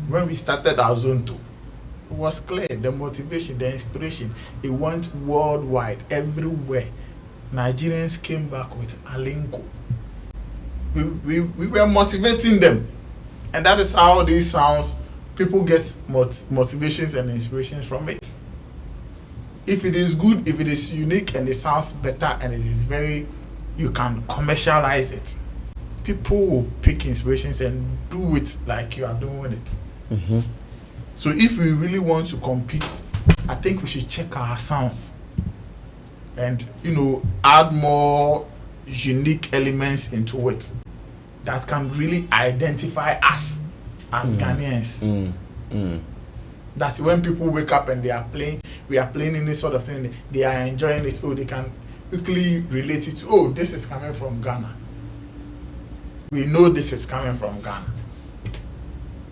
When we started our Zone 2, it was clear, the motivation, the inspiration, it went worldwide, everywhere. Nigerians came back with Alinko. We were motivating them. And that is how these sounds, people get motivations and inspirations from it. If it is good, if it is unique and it sounds better and it is very, you can commercialize it, people will pick inspirations and do it like you are doing it. So if we really want to compete, I think we should check our sounds and, add more unique elements into it that can really identify us as Ghanaians. That when people wake up and we are playing in this sort of thing, they are enjoying it, they can quickly relate it to, this is coming from Ghana. We know this is coming from Ghana.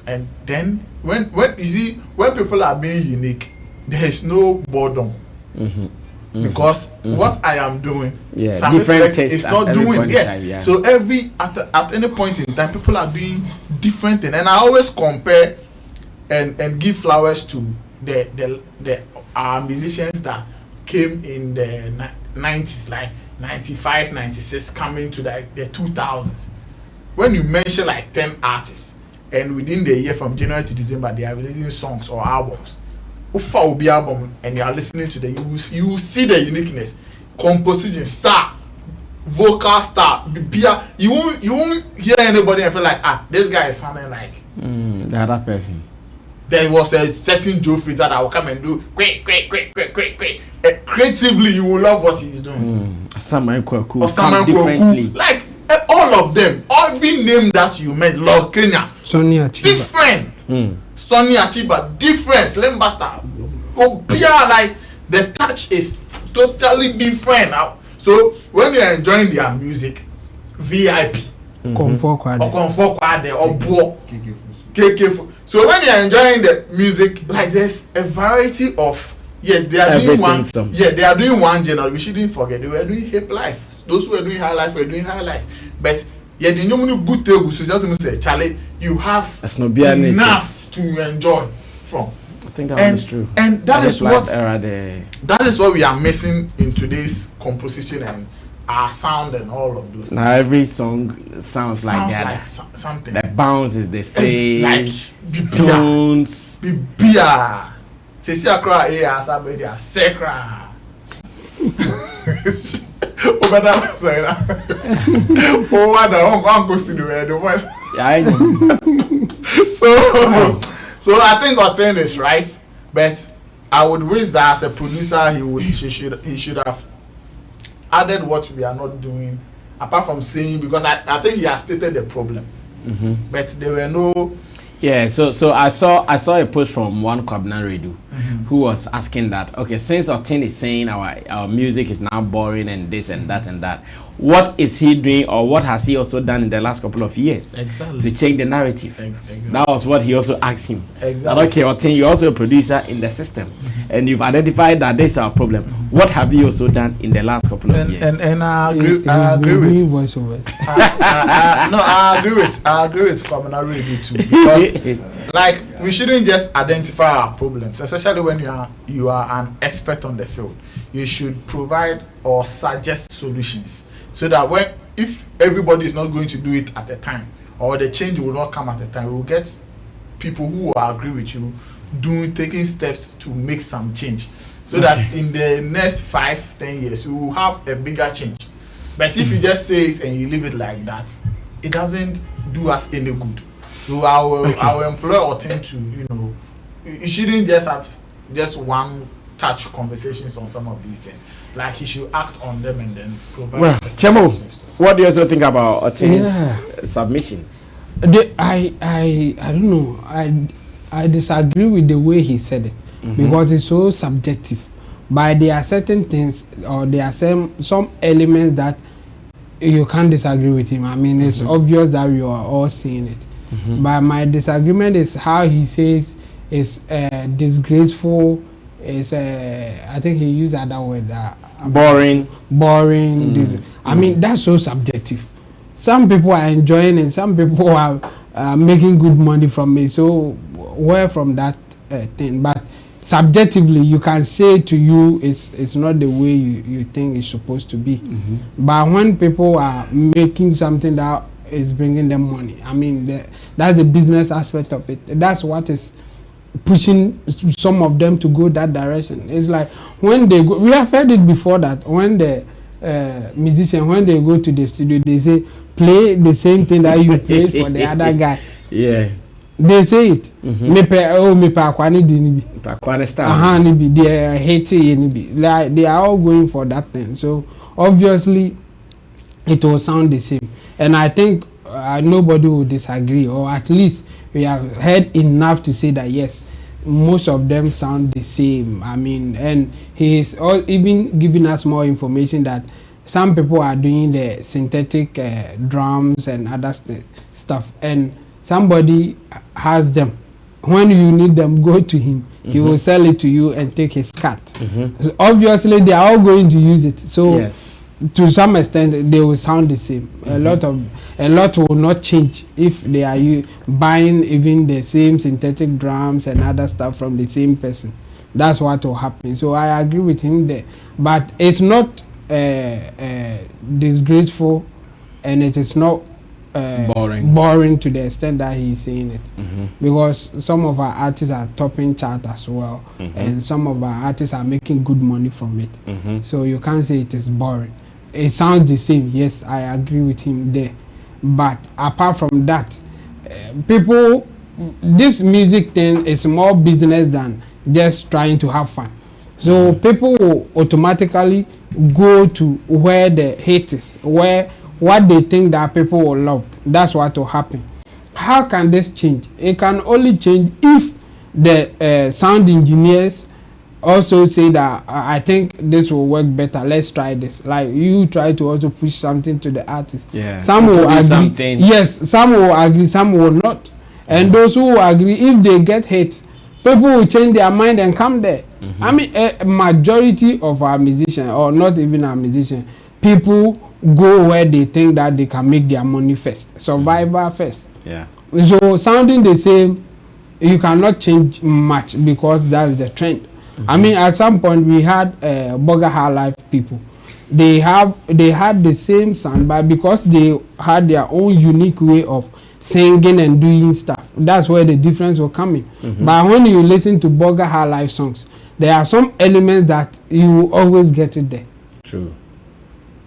And then when people are being unique, there is no boredom. Because what I am doing, Sammy Flex is not doing yet. So at any point in time, people are doing different things, and I always compare and give flowers to the musicians that came in the 90s, like 95, 96, coming to the 2000s. When you mention like 10 artists, and within the year from January to December, they are releasing songs or albums. Ufa will be album, and you are listening to you will see the uniqueness, composition star, vocal star, you won't hear anybody and feel like this guy is sounding like the other person. There was a certain Joe Fraser that will come and do quick. Creatively, you will love what he's doing. Someone cool. Or someone differently. Like all of them, every name that you made, Lord Kenya, Sonny Achiba. different. Sonny Achiba, different. Slim Basta, Obia, like the touch is totally different now. So when you're enjoying their music, VIP, Comfort or Comfort Quad, or Bo, KK. So when you're enjoying the music, like there's a variety of, they are doing one. They are doing one genre. We shouldn't forget they were doing hip life. Those who were doing high life were doing high life. But the normal good table, so say, Charlie, you have enough to enjoy from. I think that is true. And that is what we are missing in today's composition and our sound and all of those. Now every song sounds like something. The bounce is the same. Like tones. Bibia. Sisi akra asabedi sekra. Sorry. I'm going to the voice. Yeah, I know. So I think Oten is right, but I would wish that as a producer he should have added what we are not doing, apart from saying, because I think he has stated the problem, but there were no. Yeah, so I saw a post from one Kwabena Radio who was asking that, okay, since Otin is saying our music is now boring and this and that, what is he doing, or what has he also done in the last couple of years to change the narrative? Exactly. That was what he also asked him. Exactly. That, okay, Otin, you're also a producer in the system, and you've identified that this is our problem. What have you also done in the last couple of years? And I agree with voiceovers. I agree with Kwabena Radio too, because like we shouldn't just identify our problems, especially when you are an expert on the field. You should provide or suggest solutions, so that if everybody is not going to do it at a time, or the change will not come at a time, we'll get people who will agree with you taking steps to make some change, so that in the next 5-10 years we will have a bigger change. But if you just say it and you leave it like that, it doesn't do us any good. So our employer ought to, you shouldn't just have just one touch conversations on some of these things. Like he should act on them and then provide. Well, Chemo, What do you also think about Otin's submission? I don't know. I disagree with the way he said it because it's so subjective. But there are certain things or there are some elements that you can't disagree with him. I mean, it's obvious that we are all seeing it. But my disagreement is how he says it's disgraceful. It's I think he used that word. Boring. I mean, that's so subjective. Some people are enjoying it. Some people are making good money from it. So where from that thing? But subjectively, you can say to you it's not the way you think it's supposed to be. But when people are making something that is bringing them money, I mean, that's the business aspect of it. That's what is pushing some of them to go that direction. It's like when they go, we have heard it before that when the musician, when they go to the studio, they say play the same thing that you played for the other guy. Yeah, they say it. Me akwani di nibi. Akwani style. Nibi. They are hating nibi. Like they are all going for that thing. So obviously, it will sound the same. And I think nobody will disagree, or at least we have heard enough to say that yes, most of them sound the same. I mean, and he is even giving us more information that some people are doing the synthetic drums and other stuff, and somebody has them. When you need them, go to him. He will sell it to you and take his cut. So obviously, they are all going to use it. So yes, to some extent, they will sound the same. A lot will not change if they are buying even the same synthetic drums and other stuff from the same person. That's what will happen. So I agree with him there. But it's not disgraceful, and it is not boring to the extent that he's saying it. Because some of our artists are topping chart as well, and some of our artists are making good money from it. So you can't say it is boring. It sounds the same. Yes, I agree with him there. But apart from that, people, this music thing is more business than just trying to have fun. So people will automatically go to where the hate is, where what they think that people will love. That's what will happen. How can this change? It can only change if the sound engineers also say that I think this will work better. Let's try this. Like you try to also push something to the artist. Yeah. Some will agree. Something. Yes, some will agree, some will not. And those who agree, if they get hate, people will change their mind and come there. I mean, a majority of our musicians, or not even our musicians, people go where they think that they can make their money first, survival first. Yeah. So sounding the same, you cannot change much because that's the trend. I mean, at some point we had Burger High Life people. They had the same sound, but because they had their own unique way of singing and doing stuff, that's where the difference will come in. But when you listen to Burger High Life songs, there are some elements that you always get it there. True.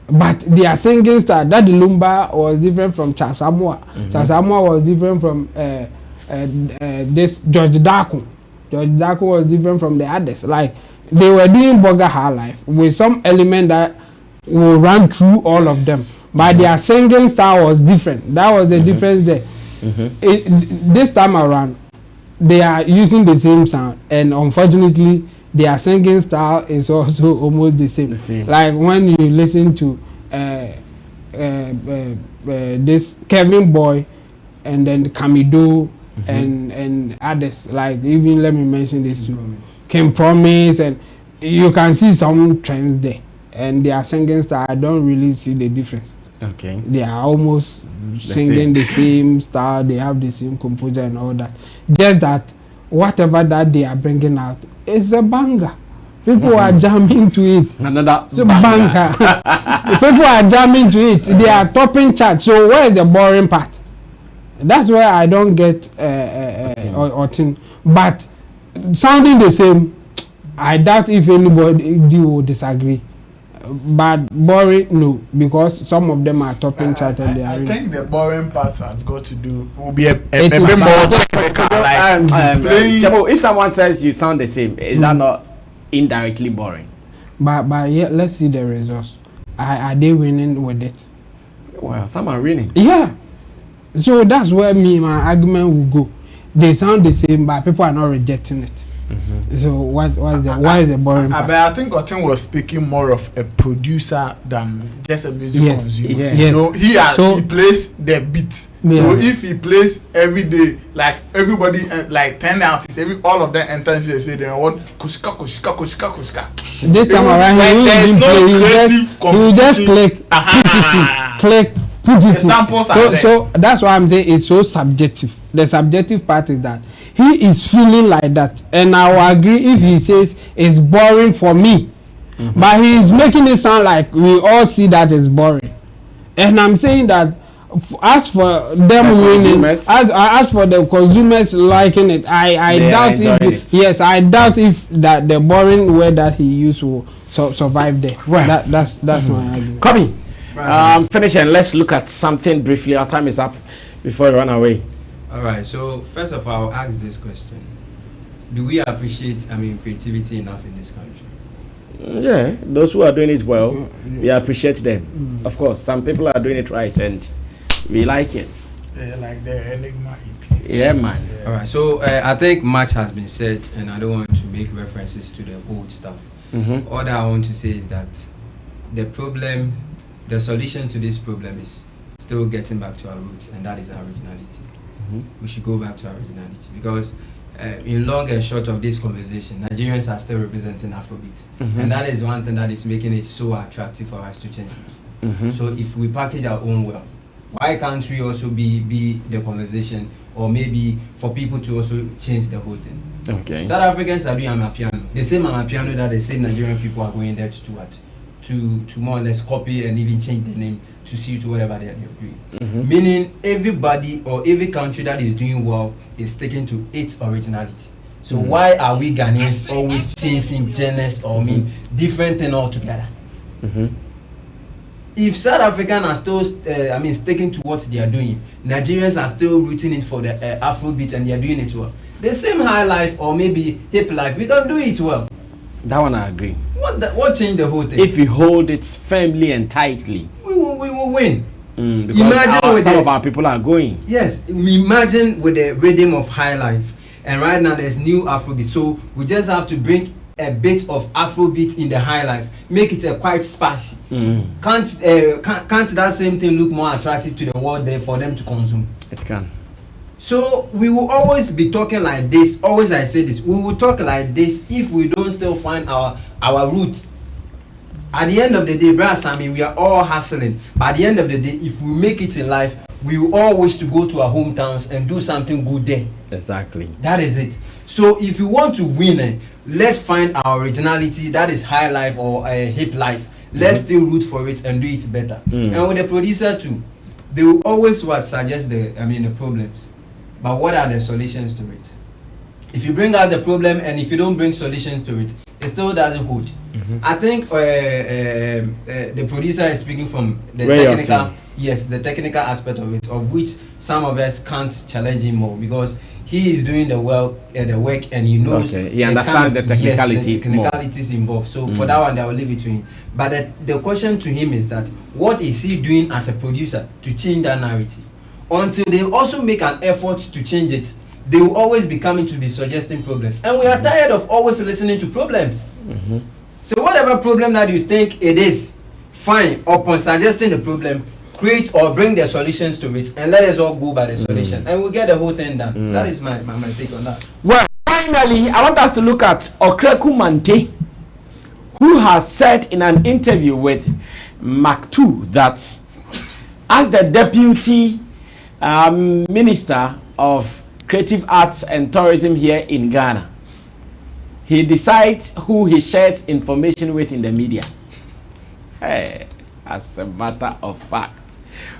But their singing style, Daddy Lumba was different from Chasamua. Chasamua was different from this George Daku. George Daku was different from the others. Like they were doing Burger High Life with some element that will run through all of them. But their singing style was different. That was the difference there. This time around, they are using the same sound, and unfortunately, their singing style is also almost the same. Like when you listen to this Kevin Boy, and then Kamido, and others. Like even let me mention this too, Kim Promise, and you can see some trends there. And their singing style, I don't really see the difference. Okay. They are almost singing the same style. They have the same composer and all that. Just that whatever that they are bringing out is a banger. People are jamming to it. Another banger. People are jamming to it. They are topping charts. So where is the boring part? That's where I don't get Otin. But sounding the same, I doubt if anybody will disagree. But boring, no, because some of them are topping chart and they are. I think the boring part has got to do will be a bit more technical. Chabo, if someone says you sound the same, is that not indirectly boring? But yeah, let's see the results. Are they winning with it? Well, some are winning. Yeah. So that's where my argument will go. They sound the same, but people are not rejecting it. So why is the boring part? But I think Otin was speaking more of a producer than just a music consumer. Yes. You know, he plays the beat. Yeah. So if he plays every day, like everybody, like 10 artists, all of them enters and say they want kushka. This time around, he will just click, put it. The samples are there. So that's why I'm saying it's so subjective. The subjective part is that he is feeling like that, and I will agree if he says it's boring for me, but he is making it sound like we all see that it's boring, and I'm saying that as for them winning, as for the consumers liking it, I doubt if I doubt if that the boring word that he used will survive there. Right. That's my argument. Kobe, finish and let's look at something briefly. Our time is up before we run away. All right. So first of all, I'll ask this question: do we appreciate, creativity enough in this country? Yeah, those who are doing it well, we appreciate them. Of course, some people are doing it right, and we like it. Yeah, like the Enigma EP. Yeah, man. All right. So I think much has been said, and I don't want to make references to the old stuff. All that I want to say is that the solution to this problem is still getting back to our roots, and that is our originality. We should go back to our originality, because in long and short of this conversation, Nigerians are still representing Afrobeat, and that is one thing that is making it so attractive for us to change it. So if we package our own well, why can't we also be the conversation, or maybe for people to also change the whole thing? Okay. South Africans are doing amapiano. The same amapiano that the same Nigerian people are going there to do what? To more or less copy and even change the name to suit whatever they are doing. Meaning everybody or every country that is doing well is sticking to its originality. So why are we Ghanaians always chasing genres or different thing altogether? If South Africans are still sticking to what they are doing, Nigerians are still rooting it for the Afrobeat and they are doing it well. The same high life or maybe hip life, we don't do it well. That one I agree. What changed the whole thing? If we hold it firmly and tightly, we will win. Because imagine some of our people are going. Yes, imagine with the rhythm of high life, and right now there's new Afrobeat. So we just have to bring a bit of Afrobeat in the high life, make it a quite spicy. Can't that same thing look more attractive to the world there for them to consume? It can. So we will always be talking like this. Always I say this. We will talk like this if we don't still find our roots. At the end of the day, brother Sammy, we are all hustling. But at the end of the day, if we make it in life, we will always to go to our hometowns and do something good there. Exactly. That is it. So if you want to win, let's find our originality. That is high life or hip life. Let's still root for it and do it better. And with the producer too, they will always suggest the problems. But what are the solutions to it? If you bring out the problem and if you don't bring solutions to it, it still doesn't hold. I think the producer is speaking from the the technical aspect of it, of which some of us can't challenge him more because he is doing the work and he knows. He understands the technicalities involved. So for that one, I will leave it to him. But the question to him is that what is he doing as a producer to change that narrative? Until they also make an effort to change it, they will always be coming to be suggesting problems. And we are tired of always listening to problems. So whatever problem that you think it is, fine, upon suggesting the problem, create or bring the solutions to it and let us all go by the solution. And we'll get the whole thing done. That is my take on that. Well, finally, I want us to look at Okreku Mante, who has said in an interview with Mark 2 that as the deputy Minister of Creative Arts and Tourism here in Ghana, he decides who he shares information with in the media. Hey, as a matter of fact,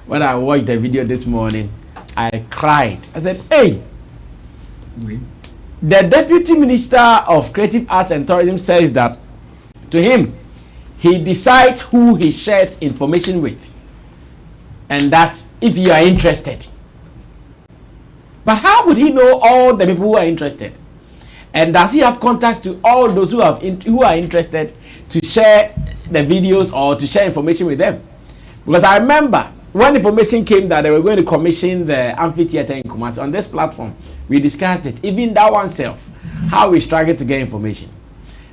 when I watched the video this morning, I cried. I said, hey, the Deputy Minister of Creative Arts and Tourism says that to him, he decides who he shares information with. And that's if you are interested. But how would he know all the people who are interested? And does he have contacts to all those who are interested to share the videos or to share information with them? Because I remember when information came that they were going to commission the amphitheater in Kumasi on this platform, we discussed it. Even that one self, how we struggled to get information.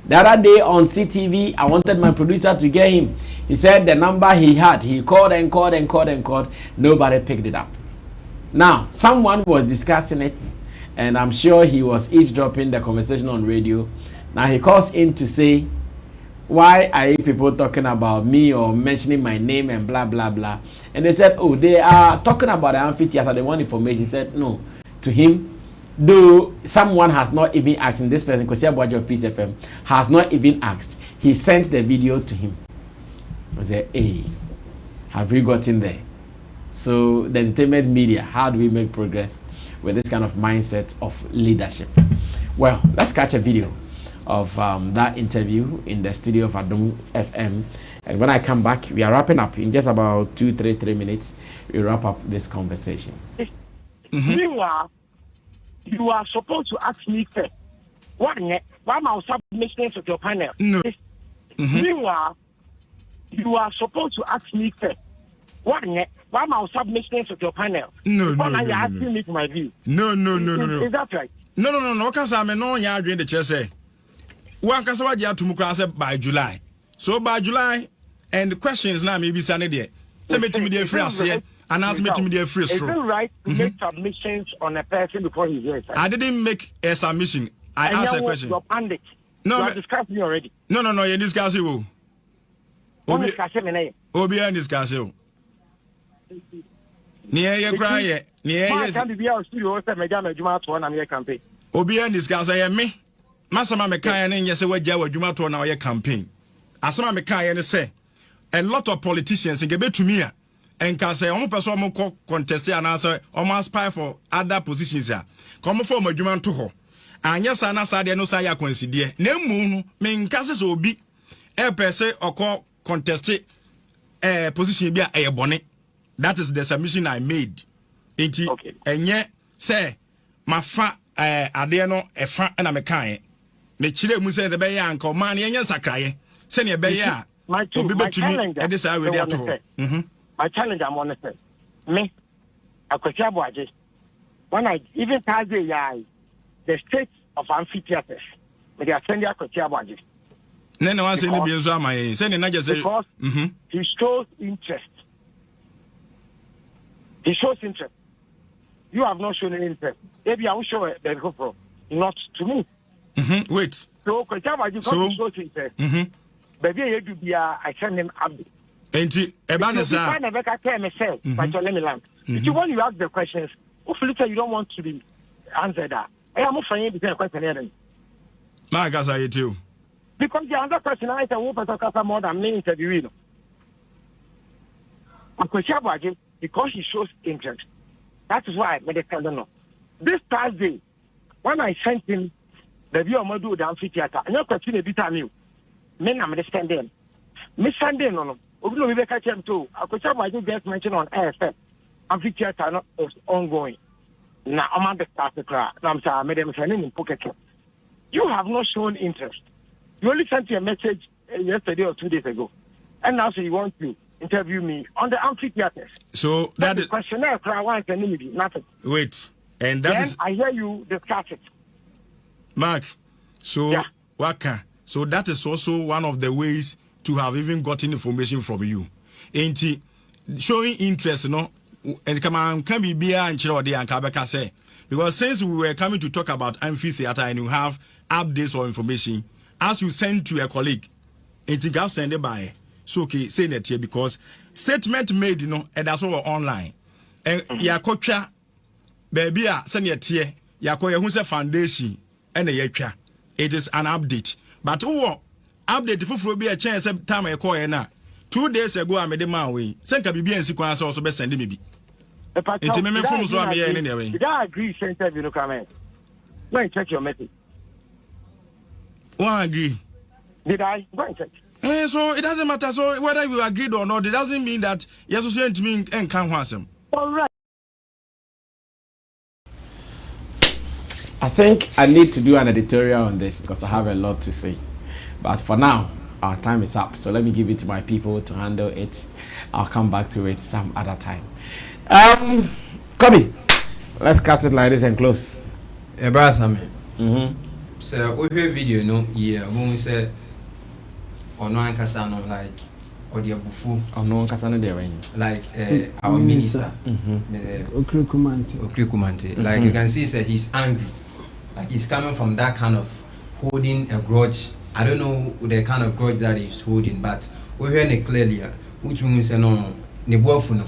The other day on CTV, I wanted my producer to get him. He said the number he had, he called and called and called and called. Nobody picked it up. Now, someone was discussing it, and I'm sure he was eavesdropping the conversation on radio. Now he calls in to say, why are you people talking about me or mentioning my name and blah blah blah? And they said, oh, they are talking about the amphitheater. They want information. He said no to him, though someone has not even asked. And this person, Kosia Boajo of Peace FM, has not even asked. He sent the video to him. I said, hey, have you gotten there? So the entertainment media, how do we make progress with this kind of mindset of leadership? Well, let's catch a video of that interview in the studio of Adum FM, and when I come back, we are wrapping up in just about 3 minutes. We wrap up this conversation. Meanwhile, you are supposed to ask me first. Why am I submission to your panel? No. Meanwhile, you are supposed to ask me first. Why am I submission to your panel? No. You're asking me for my view. No. Is that right? No. Because I'm no ya doing the chair say. One can say to Mukrasa by July. So by July, and the question is now maybe Sunday there. Say me to me the free and ask me to me the free Is it right to make submissions on a person before he hears? I didn't make a submission. I asked a question. No, you are discussing me already. No, you discuss it. Obi and discuss it. Near your cry, near campaign. Obi and discuss me. Masama Mekai and yes, we jaw Jumato on our campaign. Asama Mekai and say, and lot of politicians in Gebe to me and can say, almost person more contest and answer almost spy for other positions. Come for my Juman to her. And yes, I know no saya consider. No moon, main cases will be a per se or call contested position be a bonnet. That is the submission I made. Okay. And yet, say, my fa adeno a fa and I'm a kind. Me chile mu say the be ya anko man ye nyansa kraye se ne be ya my challenge e dis already at all my challenge I'm honest me akwati aboaje when I even Thursday the state of amphitheaters me dey send akwati aboaje ne wan say ne bi enzo amaye se ne na just say because he shows interest you have not shown any interest maybe I will show the GoPro not to me. Wait. So, baby, you do be I send him up. Ain't it? Ebanesa. But let me land. If you want you ask the questions, hopefully you don't want to be answered that. I am offering the question. My guys, I too. Because the other question I said, who more than me interviewing. Because he shows interest. That is why I made a know. This Thursday, when I sent him the view of Madu the amphitheater, and you continue to be telling you, men are understanding. Miss Sunday, no. We will catch him too. I could tell my just mentioned on AFF. Amphitheater is ongoing. Now, I'm on the start to cry. Now, I'm sorry, I made them sending in pocket. You have not shown interest. You only sent me a message yesterday or 2 days ago. And now, so you want to interview me on the amphitheater. So, that is. Questionnaire, cry once and nothing. Wait. And that then is. I hear you discuss it. Mark, so yeah. Waka, so that is also one of the ways to have even gotten information from you. Ain't it? Showing interest, no, and come on, can be beer and Chirodi and Kabaka say. Because since we were coming to talk about amphitheater and you have updates or information, as you send to a colleague, and you can send it by. So okay, say that here because statement made, you know, and that's all online. And Yakocha, baby, send it here. Yakoya who's a foundation. And it is an update. But who update for be a chance time I call now. 2 days ago I made a man way. Send a BB and sequence also best send me. It's a member from so I'm here anyway. Did I agree center you come in? Go and check your message. One agree. Did I? Go and check. So it doesn't matter. So whether you agreed or not, it doesn't mean that you associate me and can't want some. All right. I think I need to do an editorial on this because I have a lot to say. But for now, our time is up. So let me give it to my people to handle it. I'll come back to it some other time. Kobe, let's cut it like this and close. Brother Sammy. So we hear video no when we say ono ankasa no like audio bufu ono ankasa no there like our minister Okrikumanti. Like you can see say he's angry, like he's coming from that kind of holding a grudge. I don't know the kind of grudge that he's holding, but we hear it clearly which means no ne bofu no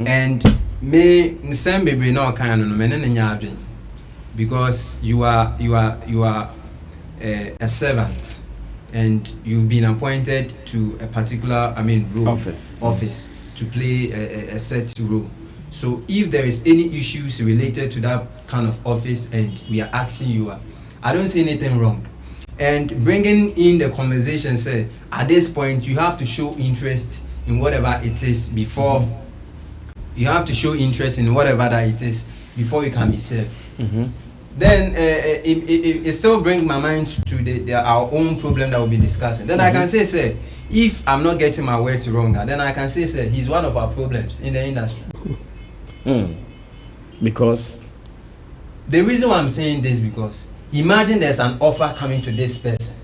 and me nsem bebre no kind no me ne nya adwen because you are a servant and you've been appointed to a particular role, office to play a set role. So if there is any issues related to that kind of office and we are asking you, I don't see anything wrong. And bringing in the conversation, say at this point you have to show interest in whatever it is before you have to show interest in whatever that it is before you can be served. Then it still brings my mind to our own problem that we'll be discussing. Then I can say, if I'm not getting my words wrong, then I can say, he's one of our problems in the industry. Because the reason why I'm saying this because imagine there's an offer coming to this person,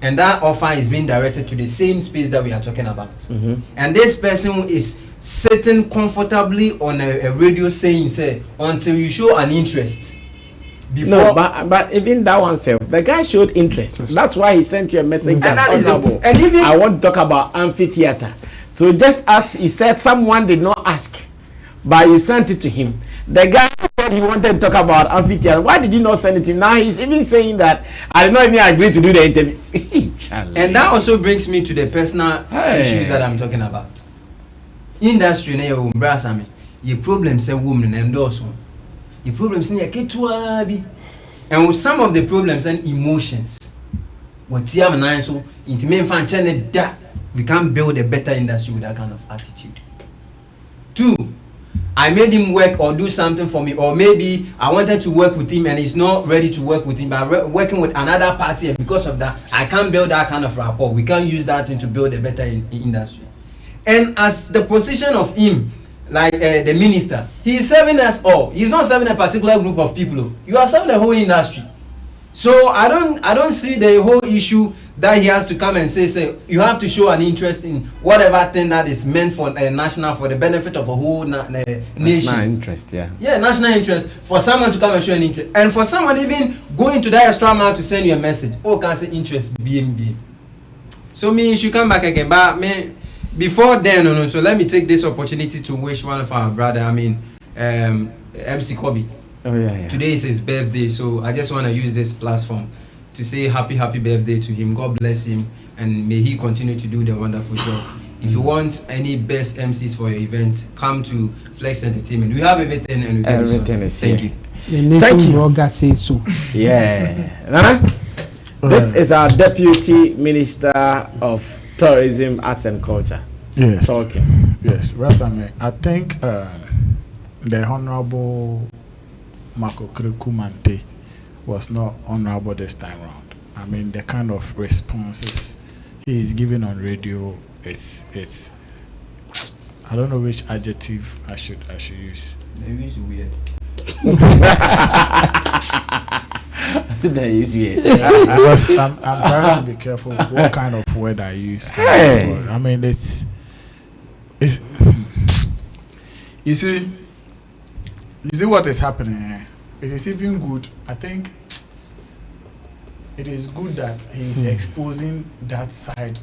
and that offer is being directed to the same space that we are talking about, and this person is sitting comfortably on a radio saying, say, until you show an interest. Before no, but even that one self, the guy showed interest. That's why he sent you a message. And even I want to talk about amphitheater. So just as he said, someone did not ask, but you sent it to him. The guy said he wanted to talk about amphitheater. Why did you not send it to him? Now he's even saying that I did not even agree to do the interview. And that also brings me to the personal issues that I'm talking about. Industry na your brasame your problems say women endorse your problems in your ketua bi and some of the problems and emotions what you have now so into me fan channel that we can build a better industry with that kind of attitude. 2, I made him work or do something for me, or maybe I wanted to work with him and he's not ready to work with him, but working with another party, and because of that I can't build that kind of rapport. We can use that to build a better industry. And as the position of him, like the minister, he is serving us all. He's not serving a particular group of people. You are serving the whole industry. So I don't see the whole issue that he has to come and say you have to show an interest in whatever thing that is meant for national, for the benefit of a whole nation. National interest, yeah, national interest, for someone to come and show an interest, and for someone even going to that extra mile to send you a message. Oh, can say interest BMB. So me, you should come back again, but me. Before then, so let me take this opportunity to wish one of our brother, MC Kobe. Today is his birthday, so I just want to use this platform to say happy birthday to him. God bless him, and may he continue to do the wonderful job. If you want any best MCs for your event, come to Flex Entertainment. We have everything, and we get everything. Thank you. Thank you. Say so. Yeah. This is our Deputy Minister of Tourism, Arts and Culture. Yes. Talking. Yes. Rasame, I think the Honorable Marco Krikumante was not honorable this time around. I mean, the kind of responses he is giving on radio, it's I don't know which adjective I should use. Maybe it's weird. I said that is weird. Because I'm trying to be careful what kind of word I use. I mean, it's you see what is happening here. It is even good. I think it is good that he is exposing that side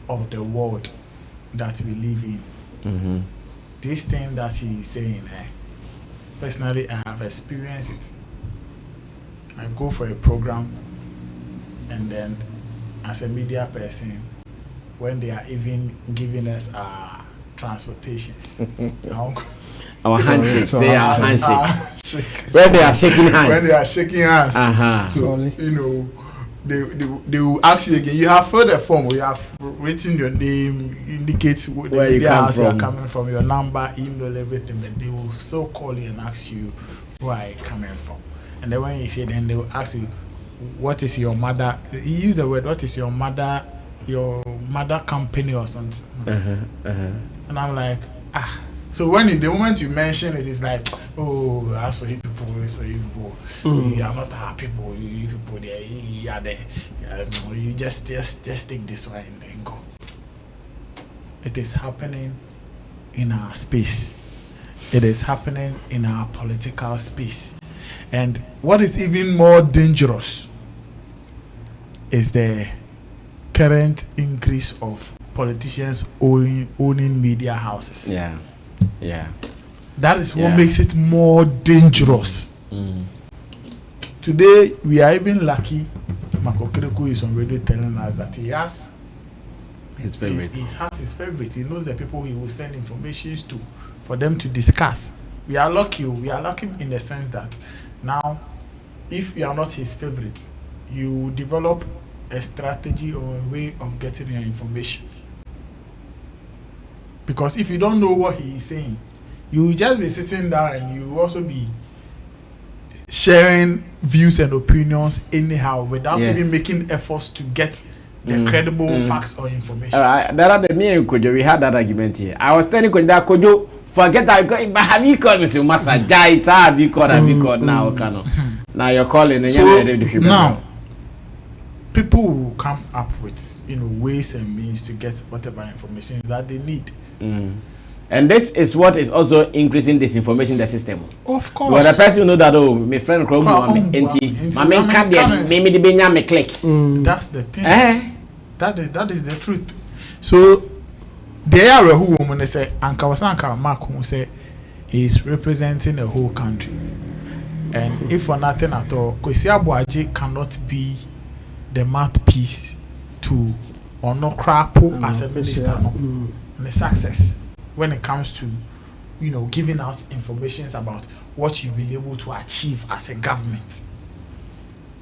of the world that we live in. This thing that he is saying, personally, I have experienced it. I go for a program, and then as a media person, when they are even giving us transportations, our handshake, say our handshake. When they are shaking hands. So you know, they will ask you again. You have filled the form, or you have written your name, indicates where you are coming from, your number, email, everything, but they will still call you and ask you where are you coming from. And then when you say, then they will ask you, what is your mother? He used the word, what is your mother company or something. And I'm like, So when the moment you mention it, it's like, oh, as for you people, you are not happy people, you people there, you are there. You just take this one and then go. It is happening in our space. It is happening in our political space. And what is even more dangerous is the current increase of politicians owning media houses. Yeah. That is what makes it more dangerous. Today, we are even lucky. Makokereko is already telling us that he has his favorite. He has his favorite. He knows the people he will send information to for them to discuss. We are lucky. We are lucky in the sense that now, if you are not his favorite, you develop a strategy or a way of getting your information. Because if you don't know what he is saying, you will just be sitting down and you will also be sharing views and opinions anyhow without even making efforts to get the credible facts or information. That are the near Kojo. We had that argument here. I was telling Kojo, forget that. But have you called Mr. Massa Jai? Have you called now? Now you're calling. So now, people will come up with ways and means to get whatever information that they need. And this is what is also increasing disinformation in the system. Of course. But the person know that my friend Chrome my main can't maybe the Benya me clicks. That's the thing. That is the truth. So there are who woman say Ankawasanka Mark who say he is representing a whole country. And if for nothing at all, Kwesi Abuaji cannot be the mouthpiece to or no crapo as a minister and the success when it comes to giving out information about what you've been able to achieve as a government.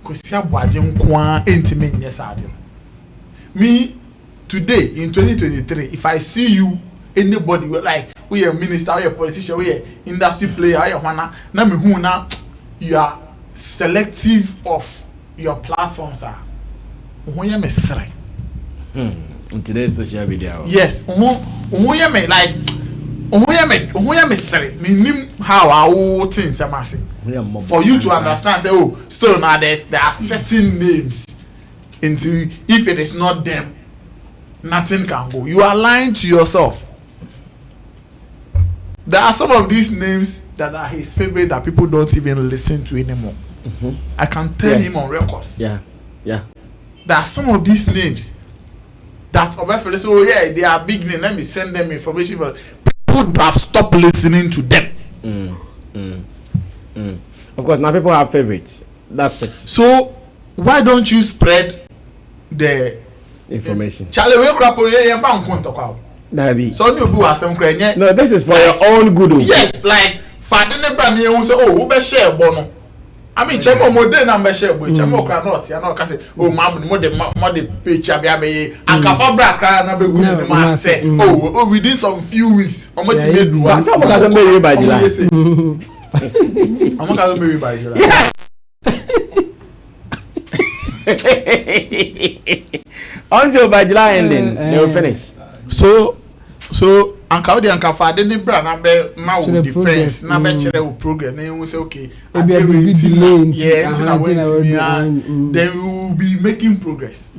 Kwesi Abuaji nkwa intimate nyesade. Me today in 2023, if I see you, anybody like we a minister, we a politician, we a industry player, we a wana, na me hu na you are selective of your platforms are. Uhuye me sray. In today's social media. Yes, uhuye me like uhuye me sray. Me nim how our things are massive. For you to understand, say still now there are certain names. Into if it is not them, nothing can go. You are lying to yourself. There are some of these names that are his favorite that people don't even listen to anymore. I can tell him on records. Yeah. There are some of these names that say, they are big names. Let me send them information. But people have stopped listening to them. Of course, now people have favorites. That's it. So why don't you spread the information? Charlie, we crap on here. Found contact. So you do some credit. No, this is for your own good. Yes, like Father Nebrani who say, oh, we share bono. I mean, chemo modern number share boy, chemo cranot, you know, cause oh, mom, more the picture, and Kafabra cran, I be good. The man say, oh, within some few weeks, how much you do? I'm not married by July. I'm not married by July. Until by July ending, they will finish. So Anka Odi Anka Fa didn't brand number now defense number chere progress. Then you will say okay, maybe a bit delay. Then we will be making progress.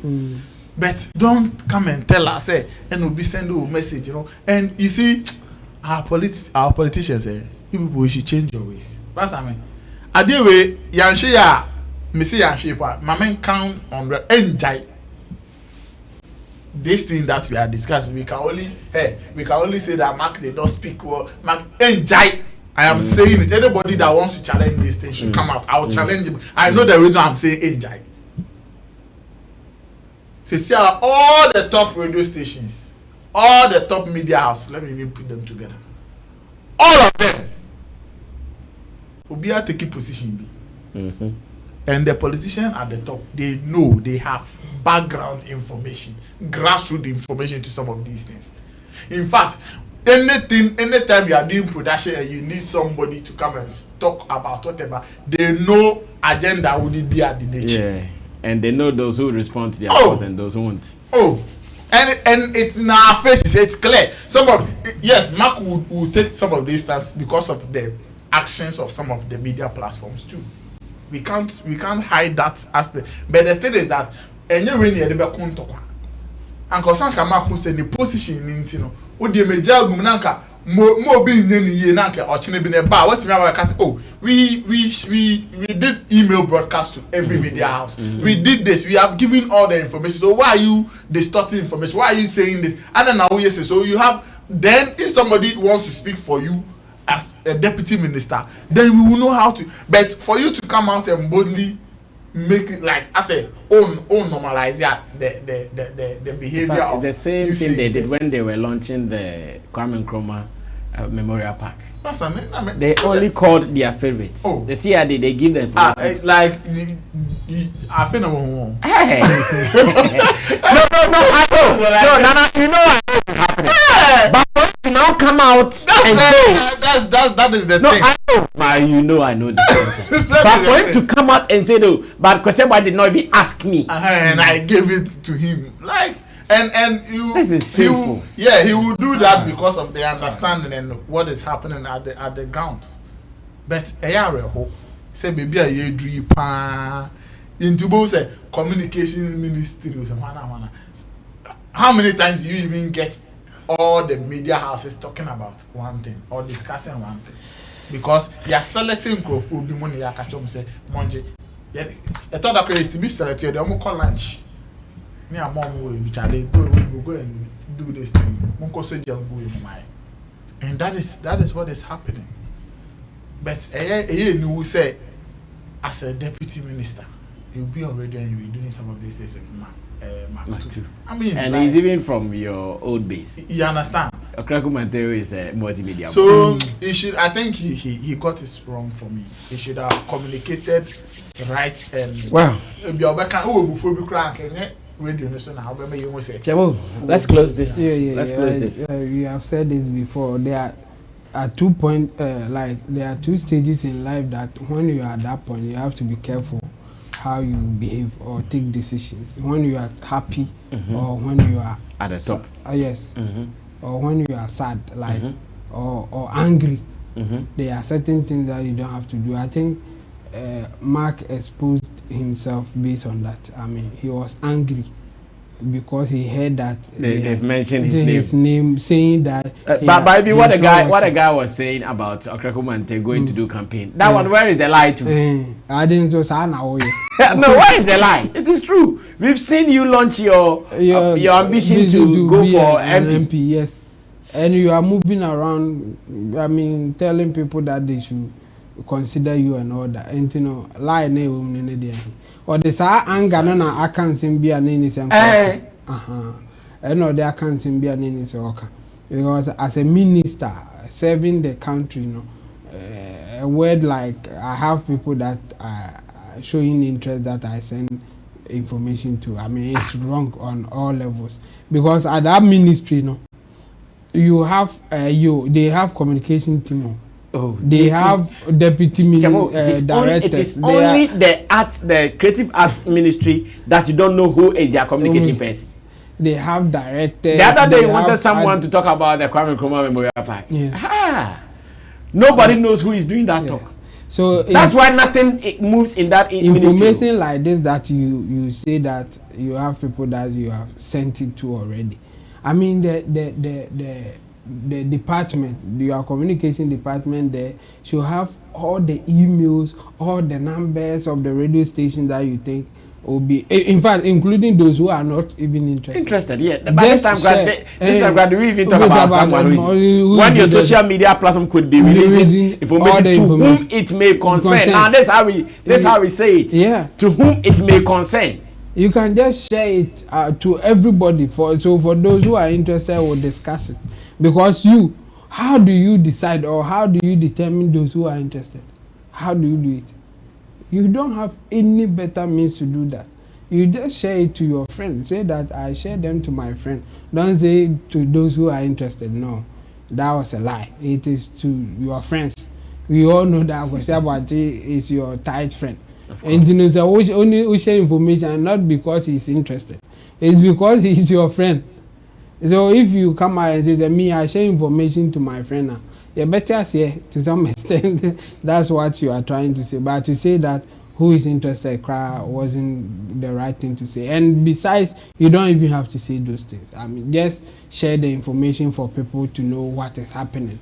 But don't come and tell us and we'll be sending a message, And you see, our politicians say people should change your ways. That's what I mean. Adewe Yanshe ya Missy Yanshe pa Mamen count on the enjoy. This thing that we are discussing, we can only say that Mark did not speak well. Mark enjoy. I am saying it. Anybody that wants to challenge this thing should come out. I will challenge him. I know the reason I'm saying enjoy. See all the top radio stations, all the top media houses. Let me even put them together. All of them will be at a key position. And the politicians at the top, they know they have background information, grassroots information to some of these things. In fact, anytime you are doing production and you need somebody to come and talk about whatever, they know agenda would be at the nature. Yeah, and they know those who respond to their calls and those who won't. Oh, and it's in our faces. It's clear. Mark will take some of these things because of the actions of some of the media platforms too. We can't hide that aspect. But the thing is that any when you be kontokwa, and concern Mark who said the position in Tino. Odi meja gumunanka mo bi nyeni ye nanka ochine bi ne ba what me about oh we did email broadcast to every media house. We did this, we have given all the information, so why are you distorting information, why are you saying this? And then now you say, so you have, then if somebody wants to speak for you as a deputy minister, then we will know how to. But for you to come out and boldly make it like I said, normalize the behavior fact, of the same thing they did when they were launching the Kwame Nkrumah Memorial Park. They only called their favorites. Oh. The CRD, they give them. I feel no. Hey. No, I know. No, Nana, you know what is happening. Hey. But for you to now come out and say, that is the no, thing. I know. But you know, I know the thing. But for him to come out and say no, but because somebody did not even ask me, and I gave it to him, like. And you, this is shameful. He will do that because of the understanding and what is happening at the grounds. But say baby a dream pa into both communications ministry. How many times do you even get all the media houses talking about one thing or discussing one thing? Because you are selecting growth will be money. I catch them say Monday. I thought that crazy to be selected. They almost call lunch. Me and mom will be chatting. Go and do this thing. And that is what is happening. But you say, as a deputy minister, you'll be already and you'll be doing some of these things with Mark too. I mean, and like, he's even from your old base. You understand? Okraku Manteo is a multimedia. So he should. I think he got it wrong for me. He should have communicated right and well. Chemo, let's close this. Let's close this. We have said this before. There are 2 points, there are 2 stages in life that when you are at that point, you have to be careful how you behave or take decisions. When you are happy or when you are at the top. Yes. Or when you are sad, like or angry. There are certain things that you don't have to do. I think Mark exposed himself based on that. I mean, he was angry because he heard that they've mentioned his name, saying that. But what a guy was saying about Okraku Mante going to do campaign. That one, where is the lie to? I didn't just know. No, where is the lie? It is true. We've seen you launch your ambition to go for MP. Yes, and you are moving around. I mean, telling people that they should consider you and all that, and you know, lie ne woman there. Or the sa anger na akan be an any sen. And no, they can't be an any soka. Because as a minister serving the country, you know, a word like I have people that are showing interest that I send information to. I mean, it's wrong on all levels. Because at that ministry, you know, you have they have communication team. They have deputy directors. It is only the creative arts ministry that you don't know who is their communication person. They have directors. The other day you wanted someone to talk about the Kwame Nkrumah Memorial Park. Yeah. Nobody knows who is doing that talk. So that's why nothing moves in that information ministry. Like this that you say that you have people that you have sent it to already. I mean the department, your communication department there should have all the emails, all the numbers of the radio stations that you think will be, in fact, including those who are not even interested. Yeah. But this time, we even talk about someone when your social media platform could be releasing information to whom it may concern. Now, that's how we say it. Yeah. To whom it may concern. You can just share it to everybody. For those who are interested, we'll discuss it. Because how do you decide or how do you determine those who are interested? How do you do it? You don't have any better means to do that. You just share it to your friend. Say that I share them to my friend. Don't say to those who are interested. No. that was a lie. It is to your friends. We all know that Kwesi is your tight friend. And you know, so only share information, not because he's interested. It's because he's your friend. So if you come out and say, me, I share information to my friend now, you better say, to some extent, that's what you are trying to say. But to say that who is interested wasn't the right thing to say. And besides, you don't even have to say those things. I mean, just share the information for people to know what is happening.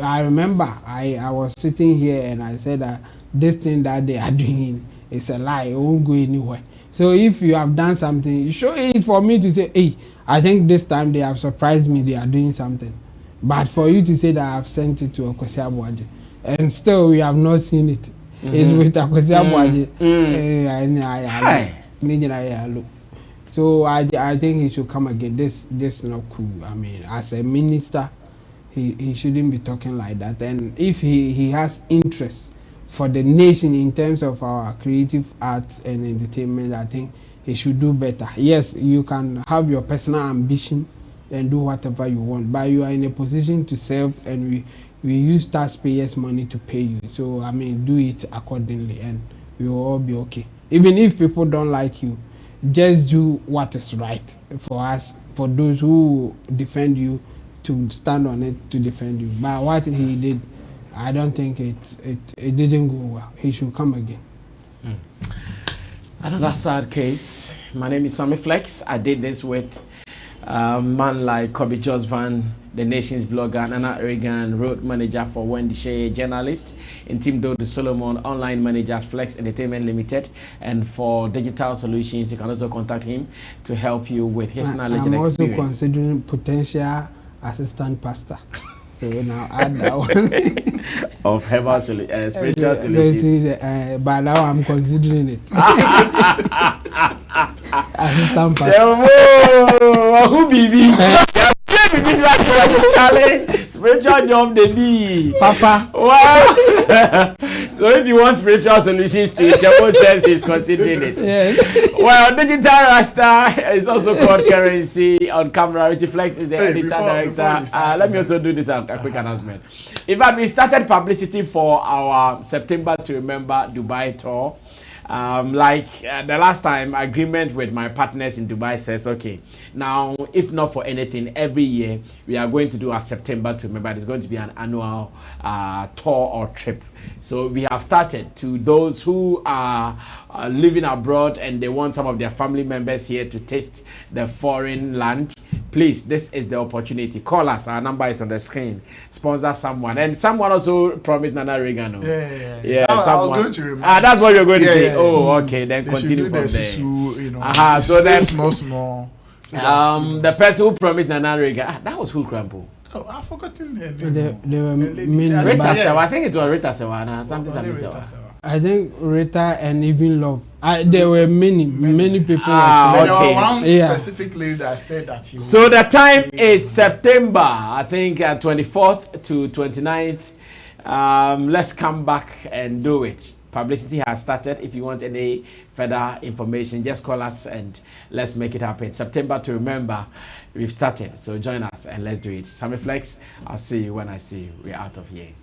I remember I was sitting here and I said that this thing that they are doing is a lie. It won't go anywhere. So if you have done something, show it for me to say, hey, I think this time they have surprised me, they are doing something. But for you to say that I have sent it to Kwesi Aboagye, and still we have not seen it. It's with Kwesi Aboagye. So I think he should come again. This is not cool. I mean, as a minister, he shouldn't be talking like that. And if he has interest for the nation in terms of our creative arts and entertainment, I think he should do better. Yes, you can have your personal ambition and do whatever you want, but you are in a position to serve, and we use taxpayers' money to pay you. So I mean, do it accordingly, and we will all be okay. Even if people don't like you, just do what is right for us, for those who defend you, to stand on it to defend you. But what he did, I don't think it didn't go well. He should come again. Another sad case. My name is Sammy Flex. I did this with man like Kobe Josvan, the Nation's blogger, Nana Reagan, road manager for Wendy Shea, journalist, and Tim Dodo Solomon, online manager, Flex Entertainment Limited. And for digital solutions, you can also contact him to help you with his knowledge and experience. I'm also considering potential assistant pastor. So now add that one. Of herbal spiritual solutions. But now I'm considering it. Assistant pastor. Who be? Challenge spiritual job they be Papa. Wow. So if you want spiritual solutions to it, your says he's considering it. Yes. Well, Digital Rasta is also called Currency on camera. Richie Flex is the editor director. Let me also do this a quick announcement. In fact, we started publicity for our September to Remember Dubai tour. The last time, agreement with my partners in Dubai says, okay, now, if not for anything, every year we are going to do our September to Remember. It's going to be an annual tour or trip. So we have started. To those who are living abroad and they want some of their family members here to taste the foreign land, please, this is the opportunity. Call us. Our number is on the screen. Sponsor someone. And someone also promised Nana Reagan. Yeah. I was going to remember. That's what you're going to say. Yeah. Oh, okay. Then they continue from there. So then small. The person who promised Nana Reagan, that was who, Crampo? Oh, I've forgotten her name. They were Rita Sewa. I think it was Rita Sewa. Something Sewa. I think Rita and even Love. There were many people. Okay. There was one specific lady that said that he. So the time is September, I think 24th to 29th. Let's come back and do it. Publicity has started. If you want any further information, just call us and let's make it happen. September to Remember, we've started. So join us and let's do it. Sammy Flex, I'll see you when I see you. We're out of here.